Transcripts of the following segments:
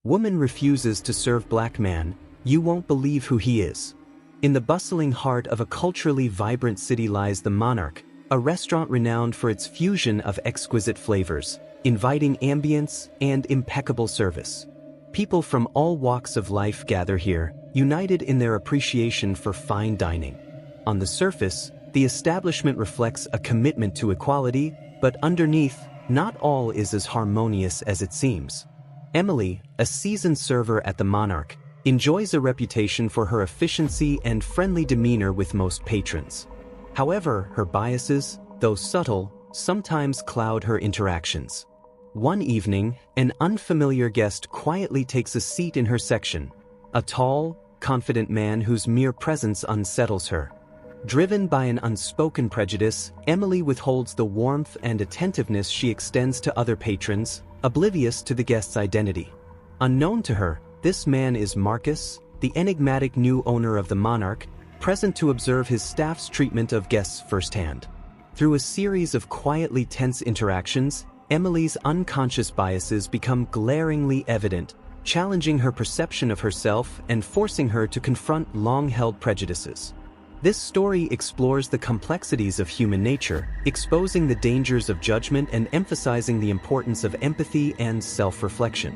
Woman refuses to serve black man, you won't believe who he is. In the bustling heart of a culturally vibrant city lies the Monarch, a restaurant renowned for its fusion of exquisite flavors, inviting ambience, and impeccable service. People from all walks of life gather here, united in their appreciation for fine dining. On the surface, the establishment reflects a commitment to equality, but underneath, not all is as harmonious as it seems. Emily, a seasoned server at the Monarch, enjoys a reputation for her efficiency and friendly demeanor with most patrons. However, her biases, though subtle, sometimes cloud her interactions. One evening, an unfamiliar guest quietly takes a seat in her section, a tall, confident man whose mere presence unsettles her. Driven by an unspoken prejudice, Emily withholds the warmth and attentiveness she extends to other patrons, oblivious to the guest's identity. Unknown to her, this man is Marcus, the enigmatic new owner of the Monarch, present to observe his staff's treatment of guests firsthand. Through a series of quietly tense interactions, Emily's unconscious biases become glaringly evident, challenging her perception of herself and forcing her to confront long-held prejudices. This story explores the complexities of human nature, exposing the dangers of judgment and emphasizing the importance of empathy and self-reflection.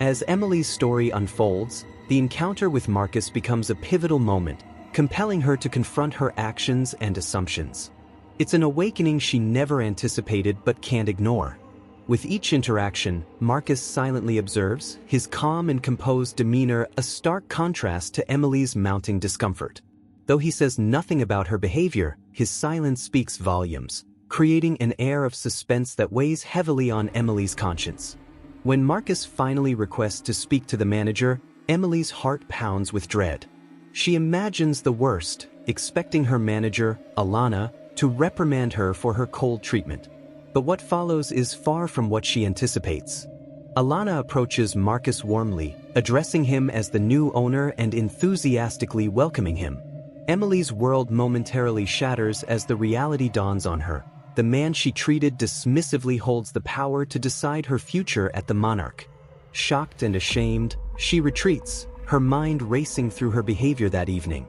As Emily's story unfolds, the encounter with Marcus becomes a pivotal moment, compelling her to confront her actions and assumptions. It's an awakening she never anticipated but can't ignore. With each interaction, Marcus silently observes, his calm and composed demeanor a stark contrast to Emily's mounting discomfort. Though he says nothing about her behavior, his silence speaks volumes, creating an air of suspense that weighs heavily on Emily's conscience. When Marcus finally requests to speak to the manager, Emily's heart pounds with dread. She imagines the worst, expecting her manager, Alana, to reprimand her for her cold treatment. But what follows is far from what she anticipates. Alana approaches Marcus warmly, addressing him as the new owner and enthusiastically welcoming him. Emily's world momentarily shatters as the reality dawns on her. The man she treated dismissively holds the power to decide her future at the Monarch. Shocked and ashamed, she retreats, her mind racing through her behavior that evening.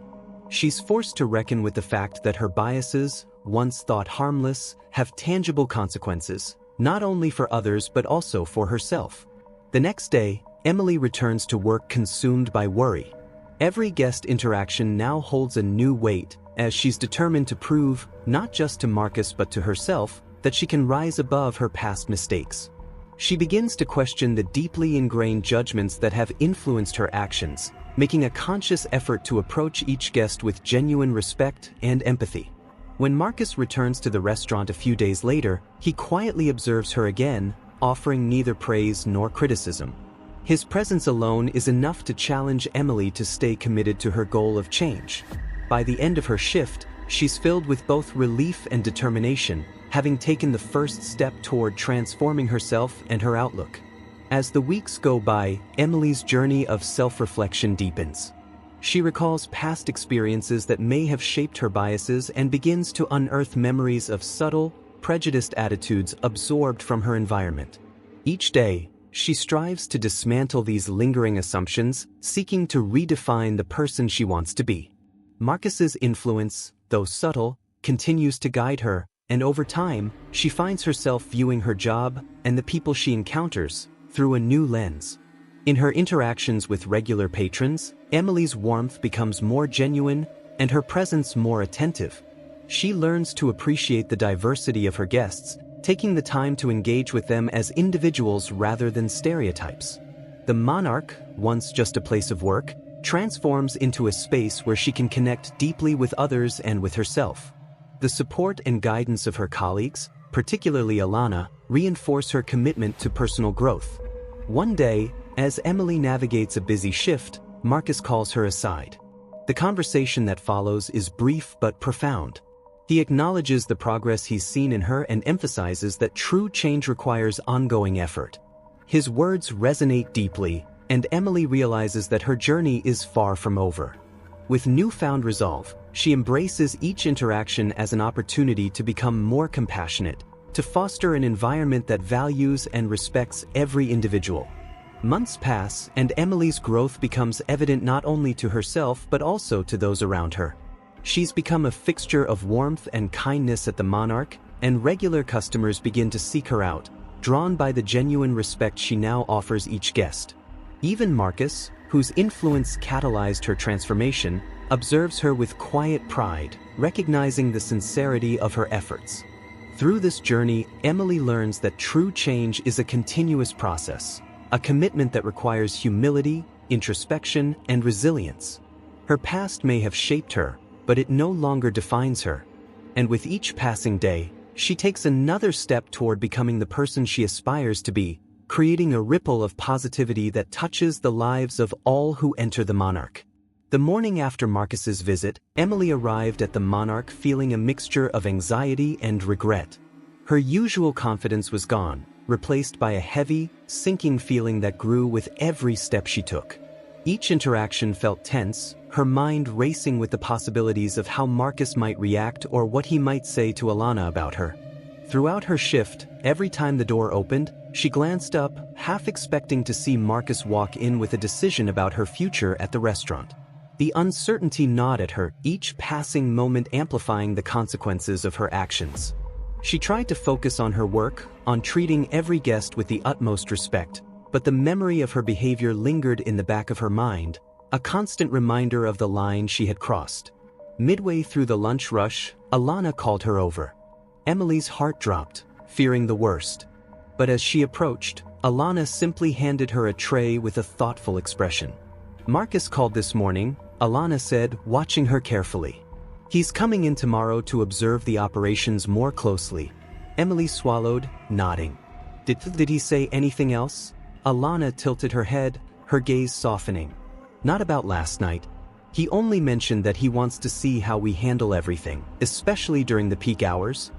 She's forced to reckon with the fact that her biases, once thought harmless, have tangible consequences, not only for others but also for herself. The next day, Emily returns to work consumed by worry. Every guest interaction now holds a new weight, as she's determined to prove, not just to Marcus but to herself, that she can rise above her past mistakes. She begins to question the deeply ingrained judgments that have influenced her actions, making a conscious effort to approach each guest with genuine respect and empathy. When Marcus returns to the restaurant a few days later, he quietly observes her again, offering neither praise nor criticism. His presence alone is enough to challenge Emily to stay committed to her goal of change. By the end of her shift, she's filled with both relief and determination, having taken the first step toward transforming herself and her outlook. As the weeks go by, Emily's journey of self-reflection deepens. She recalls past experiences that may have shaped her biases and begins to unearth memories of subtle, prejudiced attitudes absorbed from her environment. Each day, she strives to dismantle these lingering assumptions, seeking to redefine the person she wants to be. Marcus's influence, though subtle, continues to guide her, and over time, she finds herself viewing her job and the people she encounters through a new lens. In her interactions with regular patrons, Emily's warmth becomes more genuine and her presence more attentive. She learns to appreciate the diversity of her guests, taking the time to engage with them as individuals rather than stereotypes. The Monarch, once just a place of work, transforms into a space where she can connect deeply with others and with herself. The support and guidance of her colleagues, particularly Alana, reinforce her commitment to personal growth. One day, as Emily navigates a busy shift, Marcus calls her aside. The conversation that follows is brief but profound. He acknowledges the progress he's seen in her and emphasizes that true change requires ongoing effort. His words resonate deeply, and Emily realizes that her journey is far from over. With newfound resolve, she embraces each interaction as an opportunity to become more compassionate, to foster an environment that values and respects every individual. Months pass, and Emily's growth becomes evident not only to herself but also to those around her. She's become a fixture of warmth and kindness at the Monarch, and regular customers begin to seek her out, drawn by the genuine respect she now offers each guest. Even Marcus, whose influence catalyzed her transformation, observes her with quiet pride, recognizing the sincerity of her efforts. Through this journey, Emily learns that true change is a continuous process, a commitment that requires humility, introspection, and resilience. Her past may have shaped her, but it no longer defines her. And with each passing day, she takes another step toward becoming the person she aspires to be, creating a ripple of positivity that touches the lives of all who enter the Monarch. The morning after Marcus's visit, Emily arrived at the Monarch feeling a mixture of anxiety and regret. Her usual confidence was gone, replaced by a heavy, sinking feeling that grew with every step she took. Each interaction felt tense, her mind racing with the possibilities of how Marcus might react or what he might say to Alana about her. Throughout her shift, every time the door opened, she glanced up, half expecting to see Marcus walk in with a decision about her future at the restaurant. The uncertainty gnawed at her, each passing moment amplifying the consequences of her actions. She tried to focus on her work, on treating every guest with the utmost respect, but the memory of her behavior lingered in the back of her mind, a constant reminder of the line she had crossed. Midway through the lunch rush, Alana called her over. Emily's heart dropped, fearing the worst. But as she approached, Alana simply handed her a tray with a thoughtful expression. "Marcus called this morning," Alana said, watching her carefully. "He's coming in tomorrow to observe the operations more closely." Emily swallowed, nodding. Did he say anything else?" Alana tilted her head, her gaze softening. "Not about last night. He only mentioned that he wants to see how we handle everything, especially during the peak hours."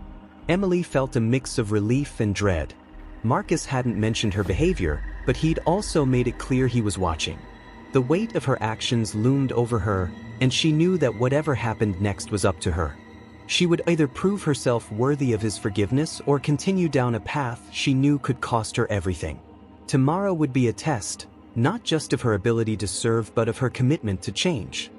Emily felt a mix of relief and dread. Marcus hadn't mentioned her behavior, but he'd also made it clear he was watching. The weight of her actions loomed over her, and she knew that whatever happened next was up to her. She would either prove herself worthy of his forgiveness or continue down a path she knew could cost her everything. Tomorrow would be a test, not just of her ability to serve but of her commitment to change.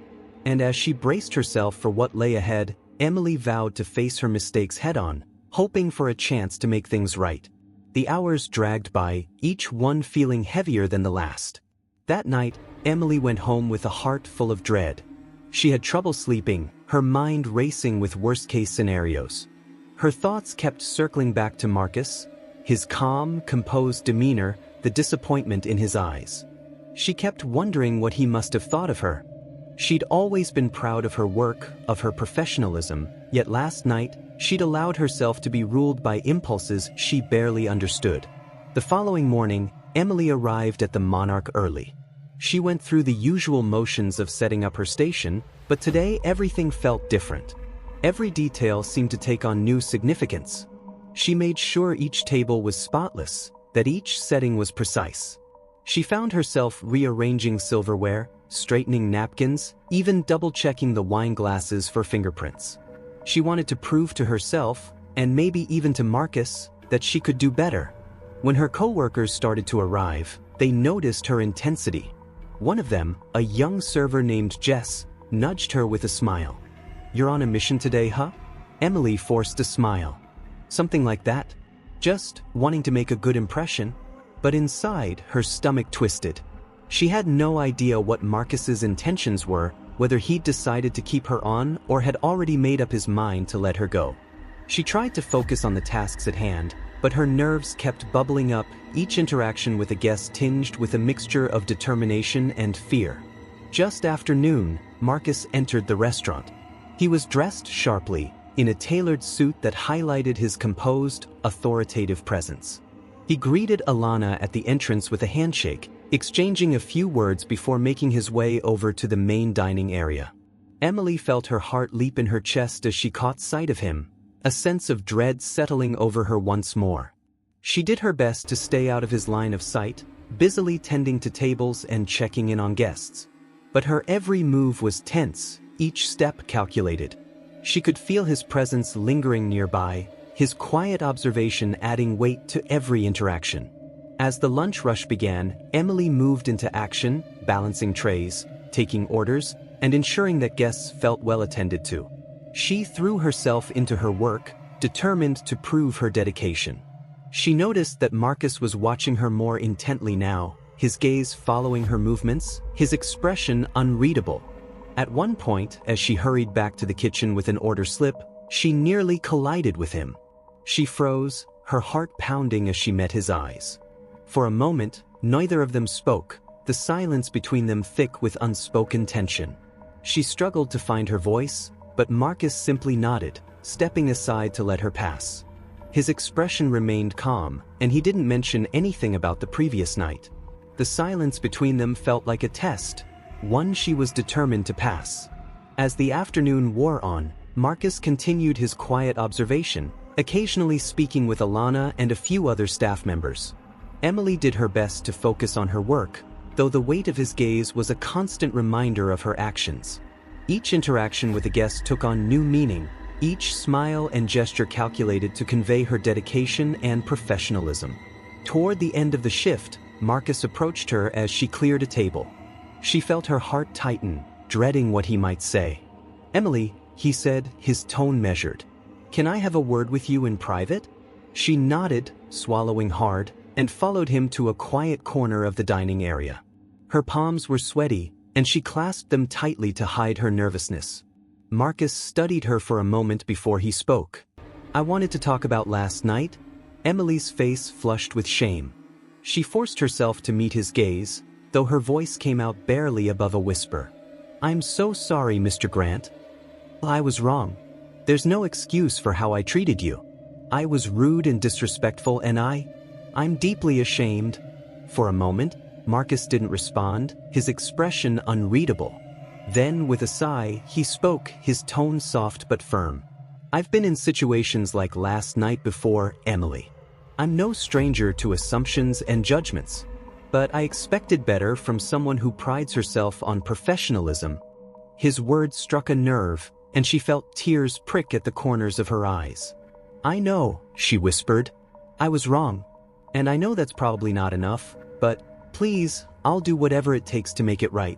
And as she braced herself for what lay ahead, Emily vowed to face her mistakes head-on, hoping for a chance to make things right. The hours dragged by, each one feeling heavier than the last. That night, Emily went home with a heart full of dread. She had trouble sleeping, her mind racing with worst-case scenarios. Her thoughts kept circling back to Marcus, his calm, composed demeanor, the disappointment in his eyes. She kept wondering what he must have thought of her. She'd always been proud of her work, of her professionalism, yet last night, she'd allowed herself to be ruled by impulses she barely understood. The following morning, Emily arrived at the Monarch early. She went through the usual motions of setting up her station, but today everything felt different. Every detail seemed to take on new significance. She made sure each table was spotless, that each setting was precise. She found herself rearranging silverware, straightening napkins, even double-checking the wine glasses for fingerprints. She wanted to prove to herself, and maybe even to Marcus, that she could do better. When her co-workers started to arrive, they noticed her intensity. One of them, a young server named Jess, nudged her with a smile. "You're on a mission today, huh?" Emily forced a smile. "Something like that. Just wanting to make a good impression." But inside, her stomach twisted. She had no idea what Marcus's intentions were, whether he'd decided to keep her on or had already made up his mind to let her go. She tried to focus on the tasks at hand, but her nerves kept bubbling up, each interaction with a guest tinged with a mixture of determination and fear. Just after noon, Marcus entered the restaurant. He was dressed sharply, in a tailored suit that highlighted his composed, authoritative presence. He greeted Alana at the entrance with a handshake, exchanging a few words before making his way over to the main dining area. Emily felt her heart leap in her chest as she caught sight of him, a sense of dread settling over her once more. She did her best to stay out of his line of sight, busily tending to tables and checking in on guests. But her every move was tense, each step calculated. She could feel his presence lingering nearby, his quiet observation adding weight to every interaction. As the lunch rush began, Emily moved into action, balancing trays, taking orders, and ensuring that guests felt well attended to. She threw herself into her work, determined to prove her dedication. She noticed that Marcus was watching her more intently now, his gaze following her movements, his expression unreadable. At one point, as she hurried back to the kitchen with an order slip, she nearly collided with him. She froze, her heart pounding as she met his eyes. For a moment, neither of them spoke, the silence between them thick with unspoken tension. She struggled to find her voice, but Marcus simply nodded, stepping aside to let her pass. His expression remained calm, and he didn't mention anything about the previous night. The silence between them felt like a test, one she was determined to pass. As the afternoon wore on, Marcus continued his quiet observation, occasionally speaking with Alana and a few other staff members. Emily did her best to focus on her work, though the weight of his gaze was a constant reminder of her actions. Each interaction with a guest took on new meaning, each smile and gesture calculated to convey her dedication and professionalism. Toward the end of the shift, Marcus approached her as she cleared a table. She felt her heart tighten, dreading what he might say. "Emily," he said, his tone measured. "Can I have a word with you in private?" She nodded, swallowing hard, and followed him to a quiet corner of the dining area. Her palms were sweaty, and she clasped them tightly to hide her nervousness. Marcus studied her for a moment before he spoke. "I wanted to talk about last night." Emily's face flushed with shame. She forced herself to meet his gaze, though her voice came out barely above a whisper. "I'm so sorry, Mr. Grant. I was wrong. There's no excuse for how I treated you. I was rude and disrespectful, and I'm deeply ashamed." For a moment, Marcus didn't respond, his expression unreadable. Then, with a sigh, he spoke, his tone soft but firm. "I've been in situations like last night before, Emily. I'm no stranger to assumptions and judgments, but I expected better from someone who prides herself on professionalism." His words struck a nerve, and she felt tears prick at the corners of her eyes. "I know," she whispered. "I was wrong. And I know that's probably not enough, but please, I'll do whatever it takes to make it right."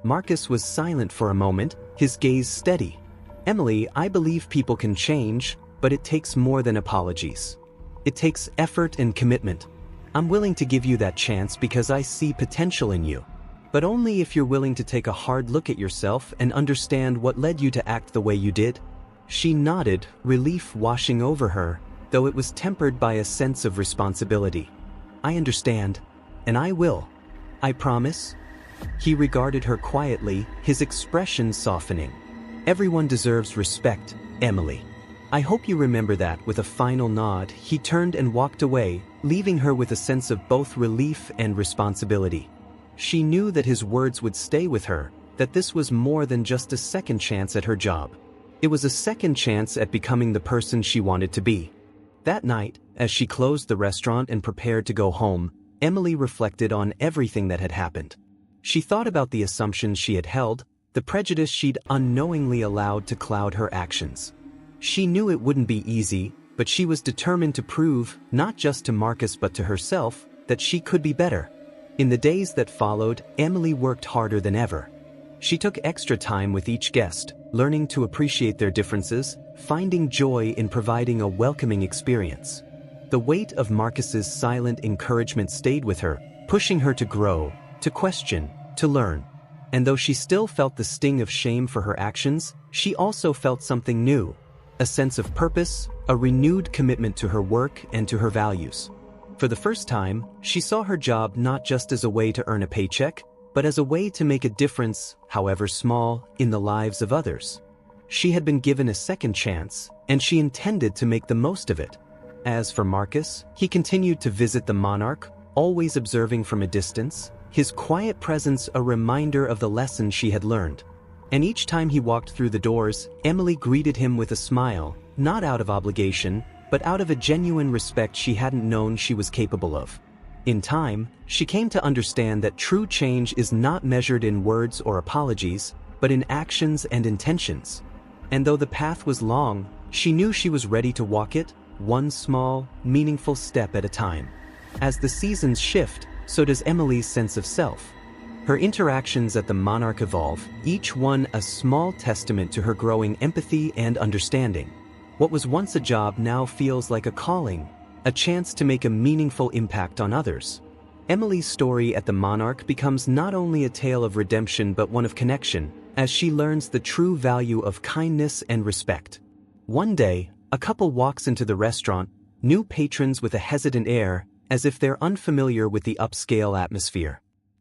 Marcus was silent for a moment, his gaze steady. "Emily, I believe people can change, but it takes more than apologies. It takes effort and commitment. I'm willing to give you that chance because I see potential in you. But only if you're willing to take a hard look at yourself and understand what led you to act the way you did." She nodded, relief washing over her, though it was tempered by a sense of responsibility. "I understand, and I will. I promise." He regarded her quietly, his expression softening. "Everyone deserves respect, Emily. I hope you remember that." With a final nod, he turned and walked away, leaving her with a sense of both relief and responsibility. She knew that his words would stay with her, that this was more than just a second chance at her job. It was a second chance at becoming the person she wanted to be. That night, as she closed the restaurant and prepared to go home, Emily reflected on everything that had happened. She thought about the assumptions she had held, the prejudice she'd unknowingly allowed to cloud her actions. She knew it wouldn't be easy, but she was determined to prove, not just to Marcus but to herself, that she could be better. In the days that followed, Emily worked harder than ever. She took extra time with each guest, learning to appreciate their differences, finding joy in providing a welcoming experience. The weight of Marcus's silent encouragement stayed with her, pushing her to grow, to question, to learn. And though she still felt the sting of shame for her actions, she also felt something new, a sense of purpose, a renewed commitment to her work and to her values. For the first time, she saw her job not just as a way to earn a paycheck, but as a way to make a difference, however small, in the lives of others. She had been given a second chance, and she intended to make the most of it. As for Marcus, he continued to visit the monarch, always observing from a distance, his quiet presence a reminder of the lesson she had learned. And each time he walked through the doors, Emily greeted him with a smile, not out of obligation, but out of a genuine respect she hadn't known she was capable of. In time, she came to understand that true change is not measured in words or apologies, but in actions and intentions. And though the path was long, she knew she was ready to walk it, one small, meaningful step at a time. As the seasons shift, so does Emily's sense of self. Her interactions at the Monarch evolve, each one a small testament to her growing empathy and understanding. What was once a job now feels like a calling, a chance to make a meaningful impact on others. Emily's story at the Monarch becomes not only a tale of redemption but one of connection, as she learns the true value of kindness and respect. One day, a couple walks into the restaurant, new patrons with a hesitant air, as if they're unfamiliar with the upscale atmosphere.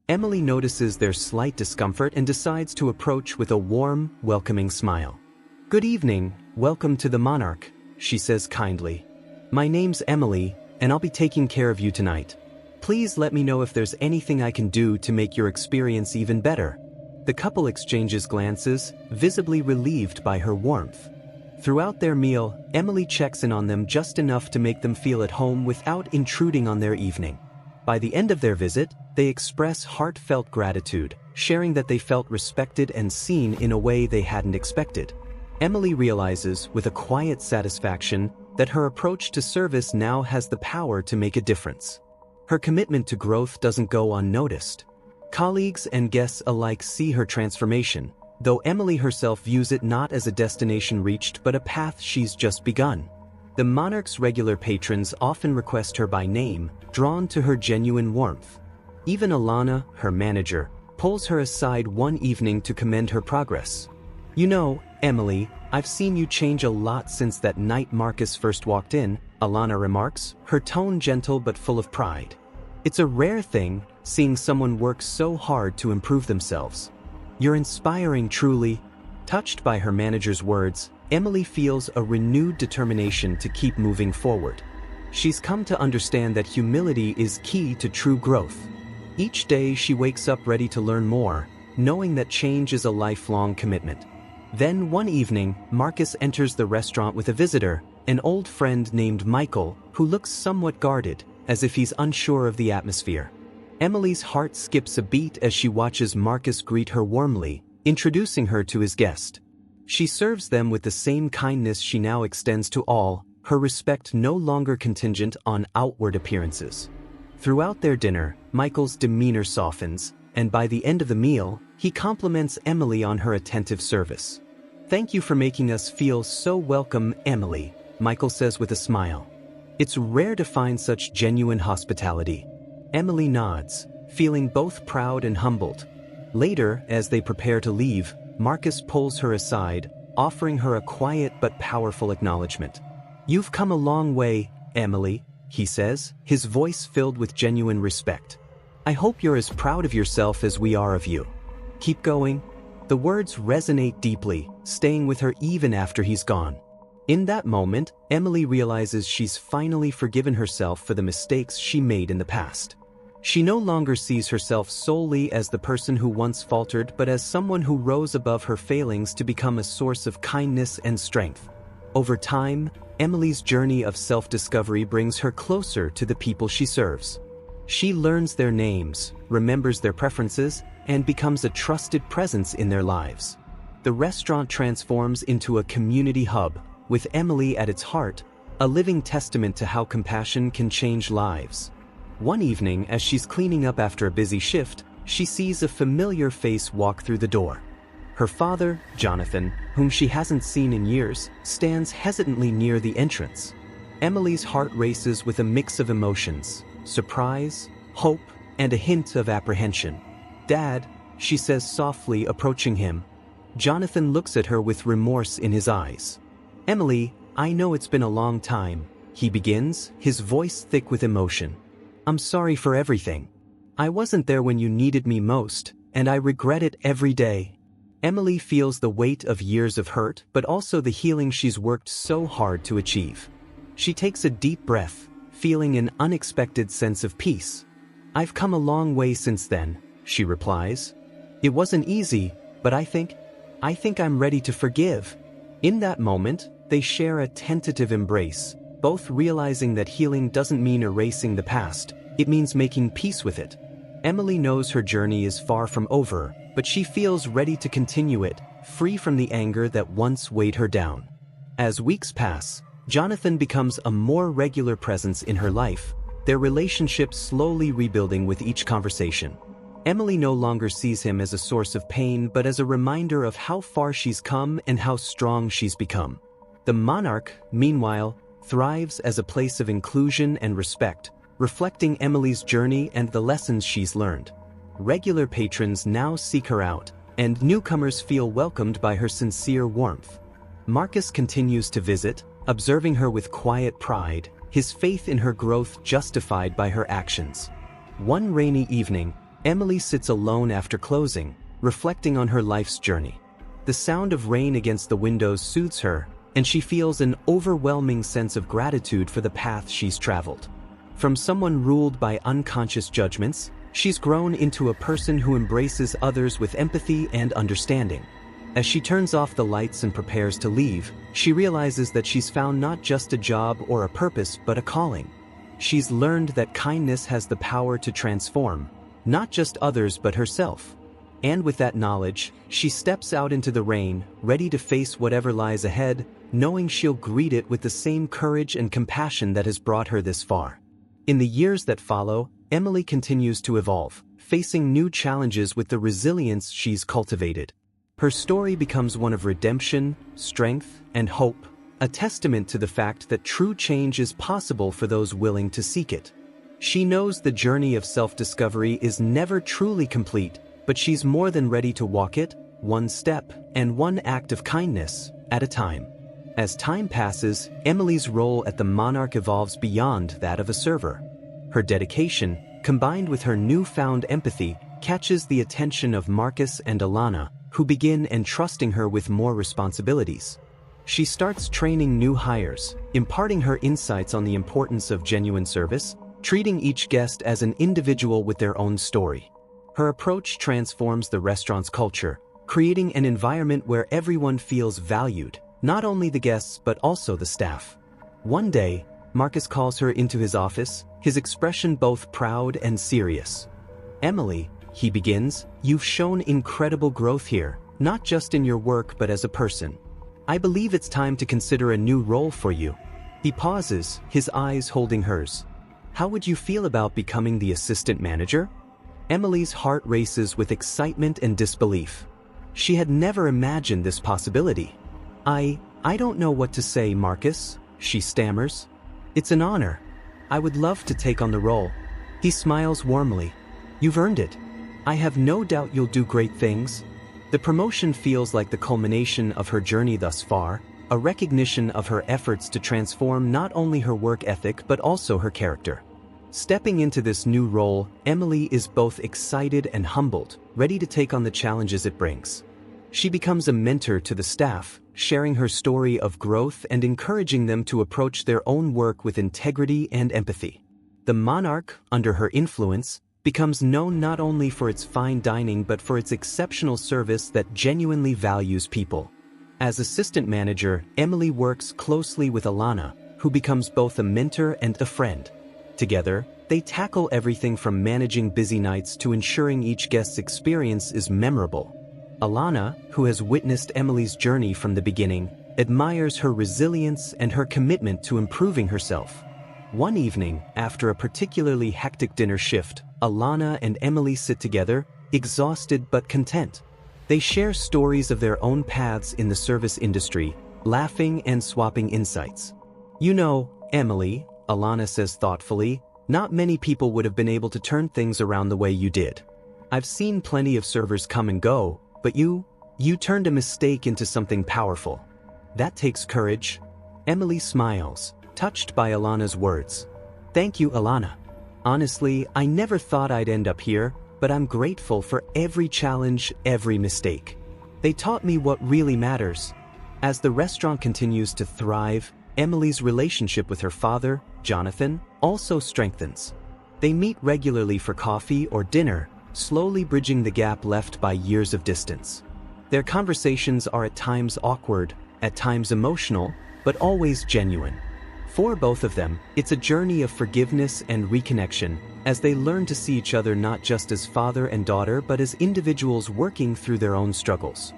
Emily notices their slight discomfort and decides to approach with a warm, welcoming smile. "Good evening, welcome to the Monarch," she says kindly. "My name's Emily, and I'll be taking care of you tonight. Please let me know if there's anything I can do to make your experience even better." The couple exchanges glances, visibly relieved by her warmth. Throughout their meal, Emily checks in on them just enough to make them feel at home without intruding on their evening. By the end of their visit, they express heartfelt gratitude, sharing that they felt respected and seen in a way they hadn't expected. Emily realizes, with a quiet satisfaction, that her approach to service now has the power to make a difference. Her commitment to growth doesn't go unnoticed. Colleagues and guests alike see her transformation, though Emily herself views it not as a destination reached but a path she's just begun. The Monarch's regular patrons often request her by name, drawn to her genuine warmth. Even Alana, her manager, pulls her aside one evening to commend her progress. "You know, Emily, I've seen you change a lot since that night Marcus first walked in," Alana remarks, her tone gentle but full of pride. "It's a rare thing, seeing someone work so hard to improve themselves. You're inspiring, truly." Touched by her manager's words, Emily feels a renewed determination to keep moving forward. She's come to understand that humility is key to true growth. Each day she wakes up ready to learn more, knowing that change is a lifelong commitment. Then one evening, Marcus enters the restaurant with a visitor, an old friend named Michael, who looks somewhat guarded, as if he's unsure of the atmosphere. Emily's heart skips a beat as she watches Marcus greet her warmly, introducing her to his guest. She serves them with the same kindness she now extends to all, her respect no longer contingent on outward appearances. Throughout their dinner, Michael's demeanor softens, and by the end of the meal, he compliments Emily on her attentive service. "Thank you for making us feel so welcome, Emily," Michael says with a smile. "It's rare to find such genuine hospitality." Emily nods, feeling both proud and humbled. Later, as they prepare to leave, Marcus pulls her aside, offering her a quiet but powerful acknowledgement. "You've come a long way, Emily," he says, his voice filled with genuine respect. "I hope you're as proud of yourself as we are of you. Keep going." The words resonate deeply, staying with her even after he's gone. In that moment, Emily realizes she's finally forgiven herself for the mistakes she made in the past. She no longer sees herself solely as the person who once faltered but as someone who rose above her failings to become a source of kindness and strength. Over time, Emily's journey of self-discovery brings her closer to the people she serves. She learns their names, remembers their preferences, and becomes a trusted presence in their lives. The restaurant transforms into a community hub, with Emily at its heart, a living testament to how compassion can change lives. One evening, as she's cleaning up after a busy shift, she sees a familiar face walk through the door. Her father, Jonathan, whom she hasn't seen in years, stands hesitantly near the entrance. Emily's heart races with a mix of emotions: surprise, hope, and a hint of apprehension. "Dad," she says softly, approaching him. Jonathan looks at her with remorse in his eyes. "Emily, I know it's been a long time," he begins, his voice thick with emotion. "I'm sorry for everything. I wasn't there when you needed me most, and I regret it every day." Emily feels the weight of years of hurt, but also the healing she's worked so hard to achieve. She takes a deep breath, feeling an unexpected sense of peace. "I've come a long way since then," she replies. "It wasn't easy, but I think I'm ready to forgive." In that moment, they share a tentative embrace, both realizing that healing doesn't mean erasing the past, it means making peace with it. Emily knows her journey is far from over, but she feels ready to continue it, free from the anger that once weighed her down. As weeks pass, Jonathan becomes a more regular presence in her life, their relationship slowly rebuilding with each conversation. Emily no longer sees him as a source of pain but as a reminder of how far she's come and how strong she's become. The monarch, meanwhile, thrives as a place of inclusion and respect, reflecting Emily's journey and the lessons she's learned. Regular patrons now seek her out, and newcomers feel welcomed by her sincere warmth. Marcus continues to visit, observing her with quiet pride, his faith in her growth justified by her actions. One rainy evening, Emily sits alone after closing, reflecting on her life's journey. The sound of rain against the windows soothes her, and she feels an overwhelming sense of gratitude for the path she's traveled. From someone ruled by unconscious judgments, she's grown into a person who embraces others with empathy and understanding. As she turns off the lights and prepares to leave, she realizes that she's found not just a job or a purpose but a calling. She's learned that kindness has the power to transform, not just others but herself. And with that knowledge, she steps out into the rain, ready to face whatever lies ahead, knowing she'll greet it with the same courage and compassion that has brought her this far. In the years that follow, Emily continues to evolve, facing new challenges with the resilience she's cultivated. Her story becomes one of redemption, strength, and hope, a testament to the fact that true change is possible for those willing to seek it. She knows the journey of self-discovery is never truly complete, but she's more than ready to walk it, one step and one act of kindness at a time. As time passes, Emily's role at the Monarch evolves beyond that of a server. Her dedication, combined with her newfound empathy, catches the attention of Marcus and Alana, who begin entrusting her with more responsibilities. She starts training new hires, imparting her insights on the importance of genuine service, treating each guest as an individual with their own story. Her approach transforms the restaurant's culture, creating an environment where everyone feels valued, not only the guests but also the staff. One day, Marcus calls her into his office, his expression both proud and serious. "Emily," he begins, "you've shown incredible growth here, not just in your work but as a person. I believe it's time to consider a new role for you." He pauses, his eyes holding hers. "How would you feel about becoming the assistant manager?" Emily's heart races with excitement and disbelief. She had never imagined this possibility. I don't know what to say, Marcus," she stammers. "It's an honor. I would love to take on the role." He smiles warmly. "You've earned it. I have no doubt you'll do great things." The promotion feels like the culmination of her journey thus far, a recognition of her efforts to transform not only her work ethic but also her character. Stepping into this new role, Emily is both excited and humbled, ready to take on the challenges it brings. She becomes a mentor to the staff, sharing her story of growth and encouraging them to approach their own work with integrity and empathy. The Monarch, under her influence, becomes known not only for its fine dining but for its exceptional service that genuinely values people. As assistant manager, Emily works closely with Alana, who becomes both a mentor and a friend. Together, they tackle everything from managing busy nights to ensuring each guest's experience is memorable. Alana, who has witnessed Emily's journey from the beginning, admires her resilience and her commitment to improving herself. One evening, after a particularly hectic dinner shift, Alana and Emily sit together, exhausted but content. They share stories of their own paths in the service industry, laughing and swapping insights. "You know, Emily," Alana says thoughtfully, "not many people would have been able to turn things around the way you did. I've seen plenty of servers come and go, but you turned a mistake into something powerful. That takes courage." Emily smiles, touched by Alana's words. "Thank you, Alana. Honestly, I never thought I'd end up here, but I'm grateful for every challenge, every mistake. They taught me what really matters." As the restaurant continues to thrive, Emily's relationship with her father, Jonathan, also strengthens. They meet regularly for coffee or dinner, slowly bridging the gap left by years of distance. Their conversations are at times awkward, at times emotional, but always genuine. For both of them, it's a journey of forgiveness and reconnection, as they learn to see each other not just as father and daughter but as individuals working through their own struggles.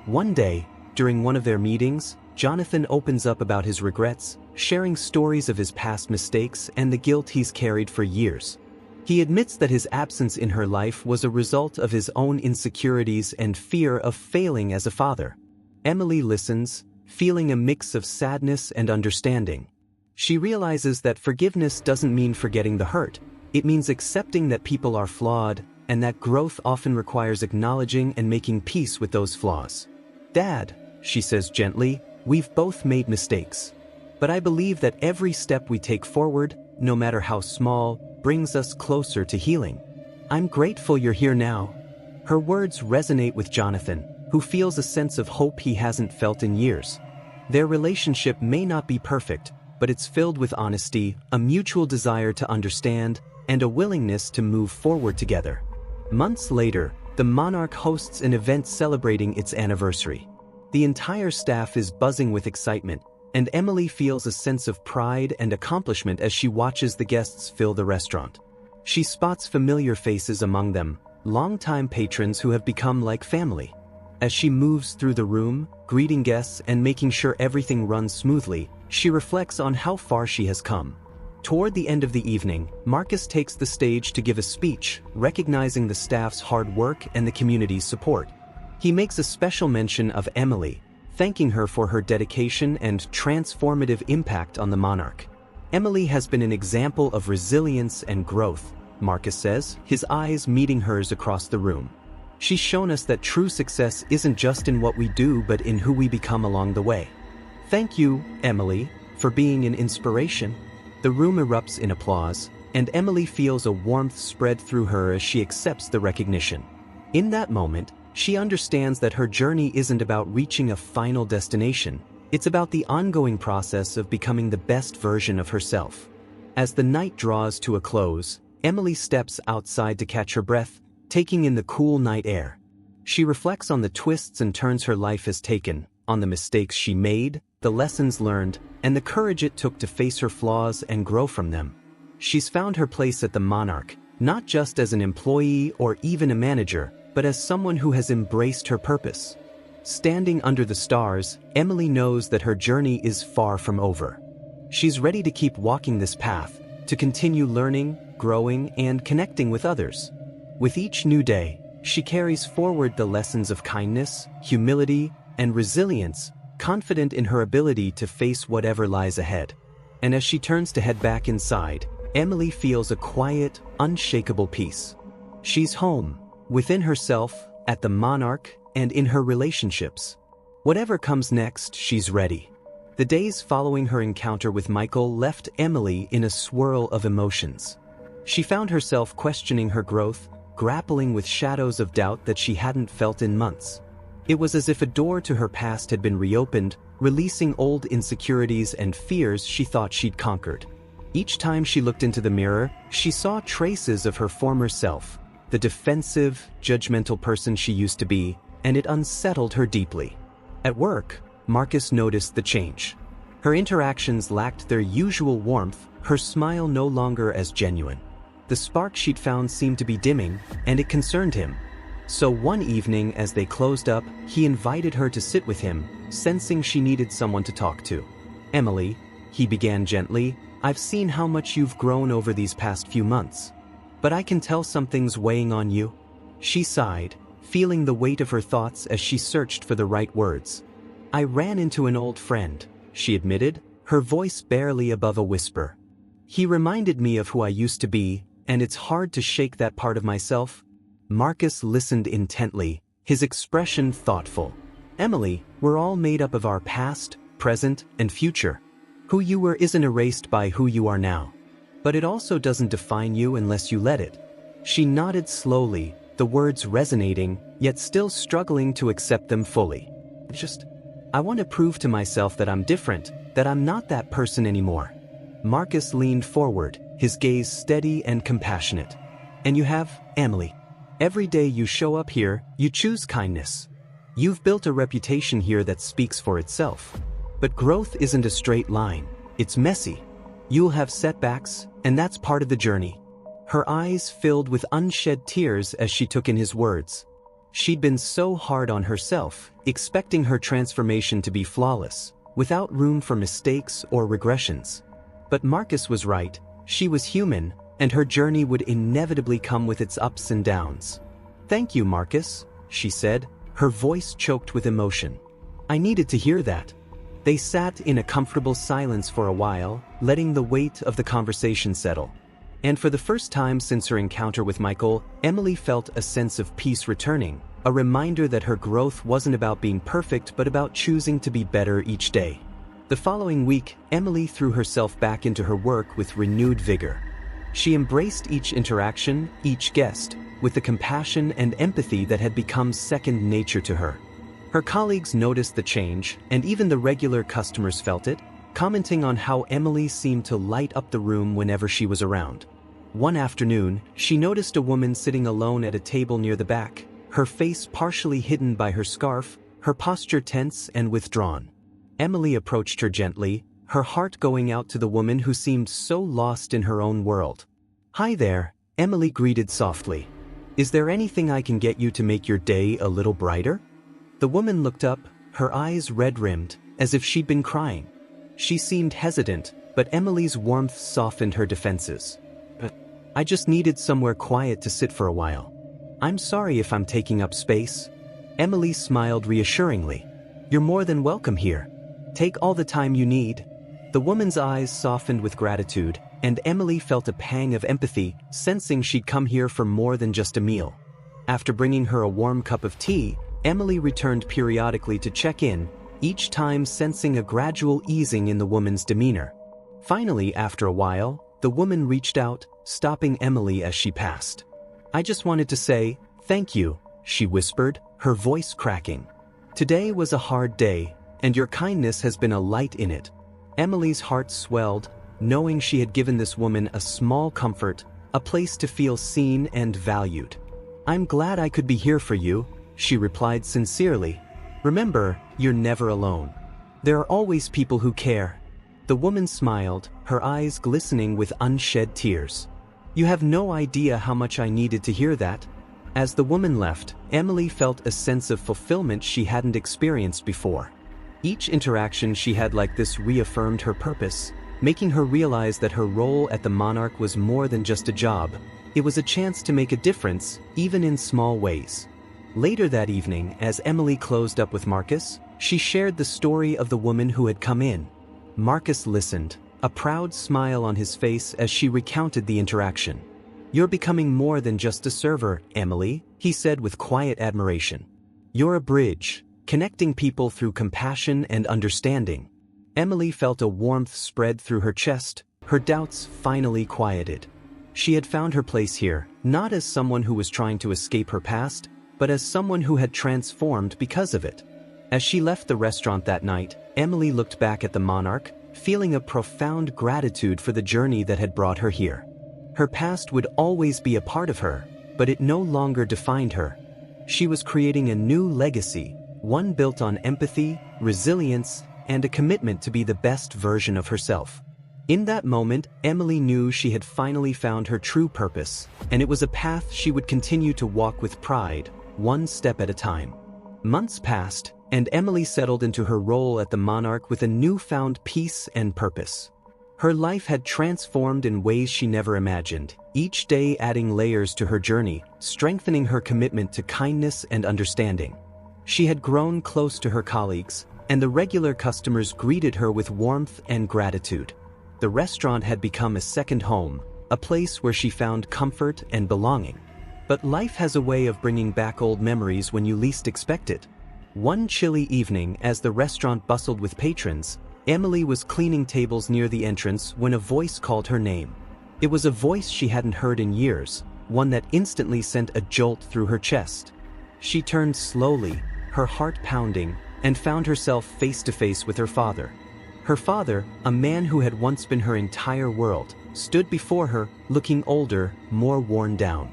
One day, During one of their meetings, Jonathan opens up about his regrets, sharing stories of his past mistakes and the guilt he's carried for years. He admits that his absence in her life was a result of his own insecurities and fear of failing as a father. Emily listens, feeling a mix of sadness and understanding. She realizes that forgiveness doesn't mean forgetting the hurt. It means accepting that people are flawed, and that growth often requires acknowledging and making peace with those flaws. "Dad," she says gently, "we've both made mistakes. But I believe that every step we take forward, no matter how small, brings us closer to healing. I'm grateful you're here now." Her words resonate with Jonathan, who feels a sense of hope he hasn't felt in years. Their relationship may not be perfect, but it's filled with honesty, a mutual desire to understand, and a willingness to move forward together. Months later, the Monarch hosts an event celebrating its anniversary. The entire staff is buzzing with excitement, and Emily feels a sense of pride and accomplishment as she watches the guests fill the restaurant. She spots familiar faces among them, longtime patrons who have become like family. As she moves through the room, greeting guests and making sure everything runs smoothly, she reflects on how far she has come. Toward the end of the evening, Marcus takes the stage to give a speech, recognizing the staff's hard work and the community's support. He makes a special mention of Emily, thanking her for her dedication and transformative impact on the Monarch. "Emily has been an example of resilience and growth," Marcus says, his eyes meeting hers across the room. "She's shown us that true success isn't just in what we do but in who we become along the way. Thank you, Emily, for being an inspiration." The room erupts in applause, and Emily feels a warmth spread through her as she accepts the recognition. In that moment, she understands that her journey isn't about reaching a final destination. It's about the ongoing process of becoming the best version of herself. As the night draws to a close, Emily steps outside to catch her breath, taking in the cool night air. She reflects on the twists and turns her life has taken, on the mistakes she made, the lessons learned, and the courage it took to face her flaws and grow from them. She's found her place at the Monarch, not just as an employee or even a manager, but as someone who has embraced her purpose. Standing under the stars, Emily knows that her journey is far from over. She's ready to keep walking this path, to continue learning, growing, and connecting with others. With each new day, she carries forward the lessons of kindness, humility, and resilience, confident in her ability to face whatever lies ahead. And as she turns to head back inside, Emily feels a quiet, unshakable peace. She's home, within herself, at the Monarch, and in her relationships. Whatever comes next, she's ready. The days following her encounter with Michael left Emily in a swirl of emotions. She found herself questioning her growth, grappling with shadows of doubt that she hadn't felt in months. It was as if a door to her past had been reopened, releasing old insecurities and fears she thought she'd conquered. Each time she looked into the mirror, she saw traces of her former self, the defensive, judgmental person she used to be, and it unsettled her deeply. At work, Marcus noticed the change. Her interactions lacked their usual warmth, her smile no longer as genuine. The spark she'd found seemed to be dimming, and it concerned him. So one evening, as they closed up, he invited her to sit with him, sensing she needed someone to talk to. "Emily," he began gently, "I've seen how much you've grown over these past few months. But I can tell something's weighing on you." She sighed, feeling the weight of her thoughts as she searched for the right words. "I ran into an old friend," she admitted, her voice barely above a whisper. "He reminded me of who I used to be, and it's hard to shake that part of myself." Marcus listened intently, his expression thoughtful. "Emily, we're all made up of our past, present, and future. Who you were isn't erased by who you are now. But it also doesn't define you unless you let it." She nodded slowly, the words resonating, yet still struggling to accept them fully. I want to prove to myself that I'm different, that I'm not that person anymore." Marcus leaned forward, his gaze steady and compassionate. "And you have, Emily. Every day you show up here, you choose kindness. You've built a reputation here that speaks for itself. But growth isn't a straight line, it's messy. You'll have setbacks, and that's part of the journey." Her eyes filled with unshed tears as she took in his words. She'd been so hard on herself, expecting her transformation to be flawless, without room for mistakes or regressions. But Marcus was right, she was human, and her journey would inevitably come with its ups and downs. "Thank you, Marcus," she said, her voice choked with emotion. "I needed to hear that." They sat in a comfortable silence for a while, letting the weight of the conversation settle. And for the first time since her encounter with Michael, Emily felt a sense of peace returning, a reminder that her growth wasn't about being perfect but about choosing to be better each day. The following week, Emily threw herself back into her work with renewed vigor. She embraced each interaction, each guest, with the compassion and empathy that had become second nature to her. Her colleagues noticed the change, and even the regular customers felt it, commenting on how Emily seemed to light up the room whenever she was around. One afternoon, she noticed a woman sitting alone at a table near the back, her face partially hidden by her scarf, her posture tense and withdrawn. Emily approached her gently, her heart going out to the woman who seemed so lost in her own world. "Hi there," Emily greeted softly. "Is there anything I can get you to make your day a little brighter?" The woman looked up, her eyes red-rimmed, as if she'd been crying. She seemed hesitant, but Emily's warmth softened her defenses. "I just needed somewhere quiet to sit for a while. I'm sorry if I'm taking up space." Emily smiled reassuringly. "You're more than welcome here. Take all the time you need." The woman's eyes softened with gratitude, and Emily felt a pang of empathy, sensing she'd come here for more than just a meal. After bringing her a warm cup of tea, Emily returned periodically to check in, each time sensing a gradual easing in the woman's demeanor. Finally, after a while, the woman reached out, stopping Emily as she passed. "I just wanted to say, thank you," she whispered, her voice cracking. "Today was a hard day, and your kindness has been a light in it." Emily's heart swelled, knowing she had given this woman a small comfort, a place to feel seen and valued. "I'm glad I could be here for you," she replied sincerely. "Remember, you're never alone. There are always people who care." The woman smiled, her eyes glistening with unshed tears. "You have no idea how much I needed to hear that." As the woman left, Emily felt a sense of fulfillment she hadn't experienced before. Each interaction she had like this reaffirmed her purpose, making her realize that her role at the Monarch was more than just a job. It was a chance to make a difference, even in small ways. Later that evening, as Emily closed up with Marcus, she shared the story of the woman who had come in. Marcus listened, a proud smile on his face as she recounted the interaction. "You're becoming more than just a server, Emily," he said with quiet admiration. "You're a bridge, connecting people through compassion and understanding." Emily felt a warmth spread through her chest, her doubts finally quieted. She had found her place here, not as someone who was trying to escape her past, but as someone who had transformed because of it. As she left the restaurant that night, Emily looked back at the Monarch, feeling a profound gratitude for the journey that had brought her here. Her past would always be a part of her, but it no longer defined her. She was creating a new legacy, one built on empathy, resilience, and a commitment to be the best version of herself. In that moment, Emily knew she had finally found her true purpose, and it was a path she would continue to walk with pride, one step at a time. Months passed, and Emily settled into her role at the Monarch with a newfound peace and purpose. Her life had transformed in ways she never imagined, each day adding layers to her journey, strengthening her commitment to kindness and understanding. She had grown close to her colleagues, and the regular customers greeted her with warmth and gratitude. The restaurant had become a second home, a place where she found comfort and belonging. But life has a way of bringing back old memories when you least expect it. One chilly evening, as the restaurant bustled with patrons, Emily was cleaning tables near the entrance when a voice called her name. It was a voice she hadn't heard in years, one that instantly sent a jolt through her chest. She turned slowly, her heart pounding, and found herself face to face with her father. Her father, a man who had once been her entire world, stood before her, looking older, more worn down.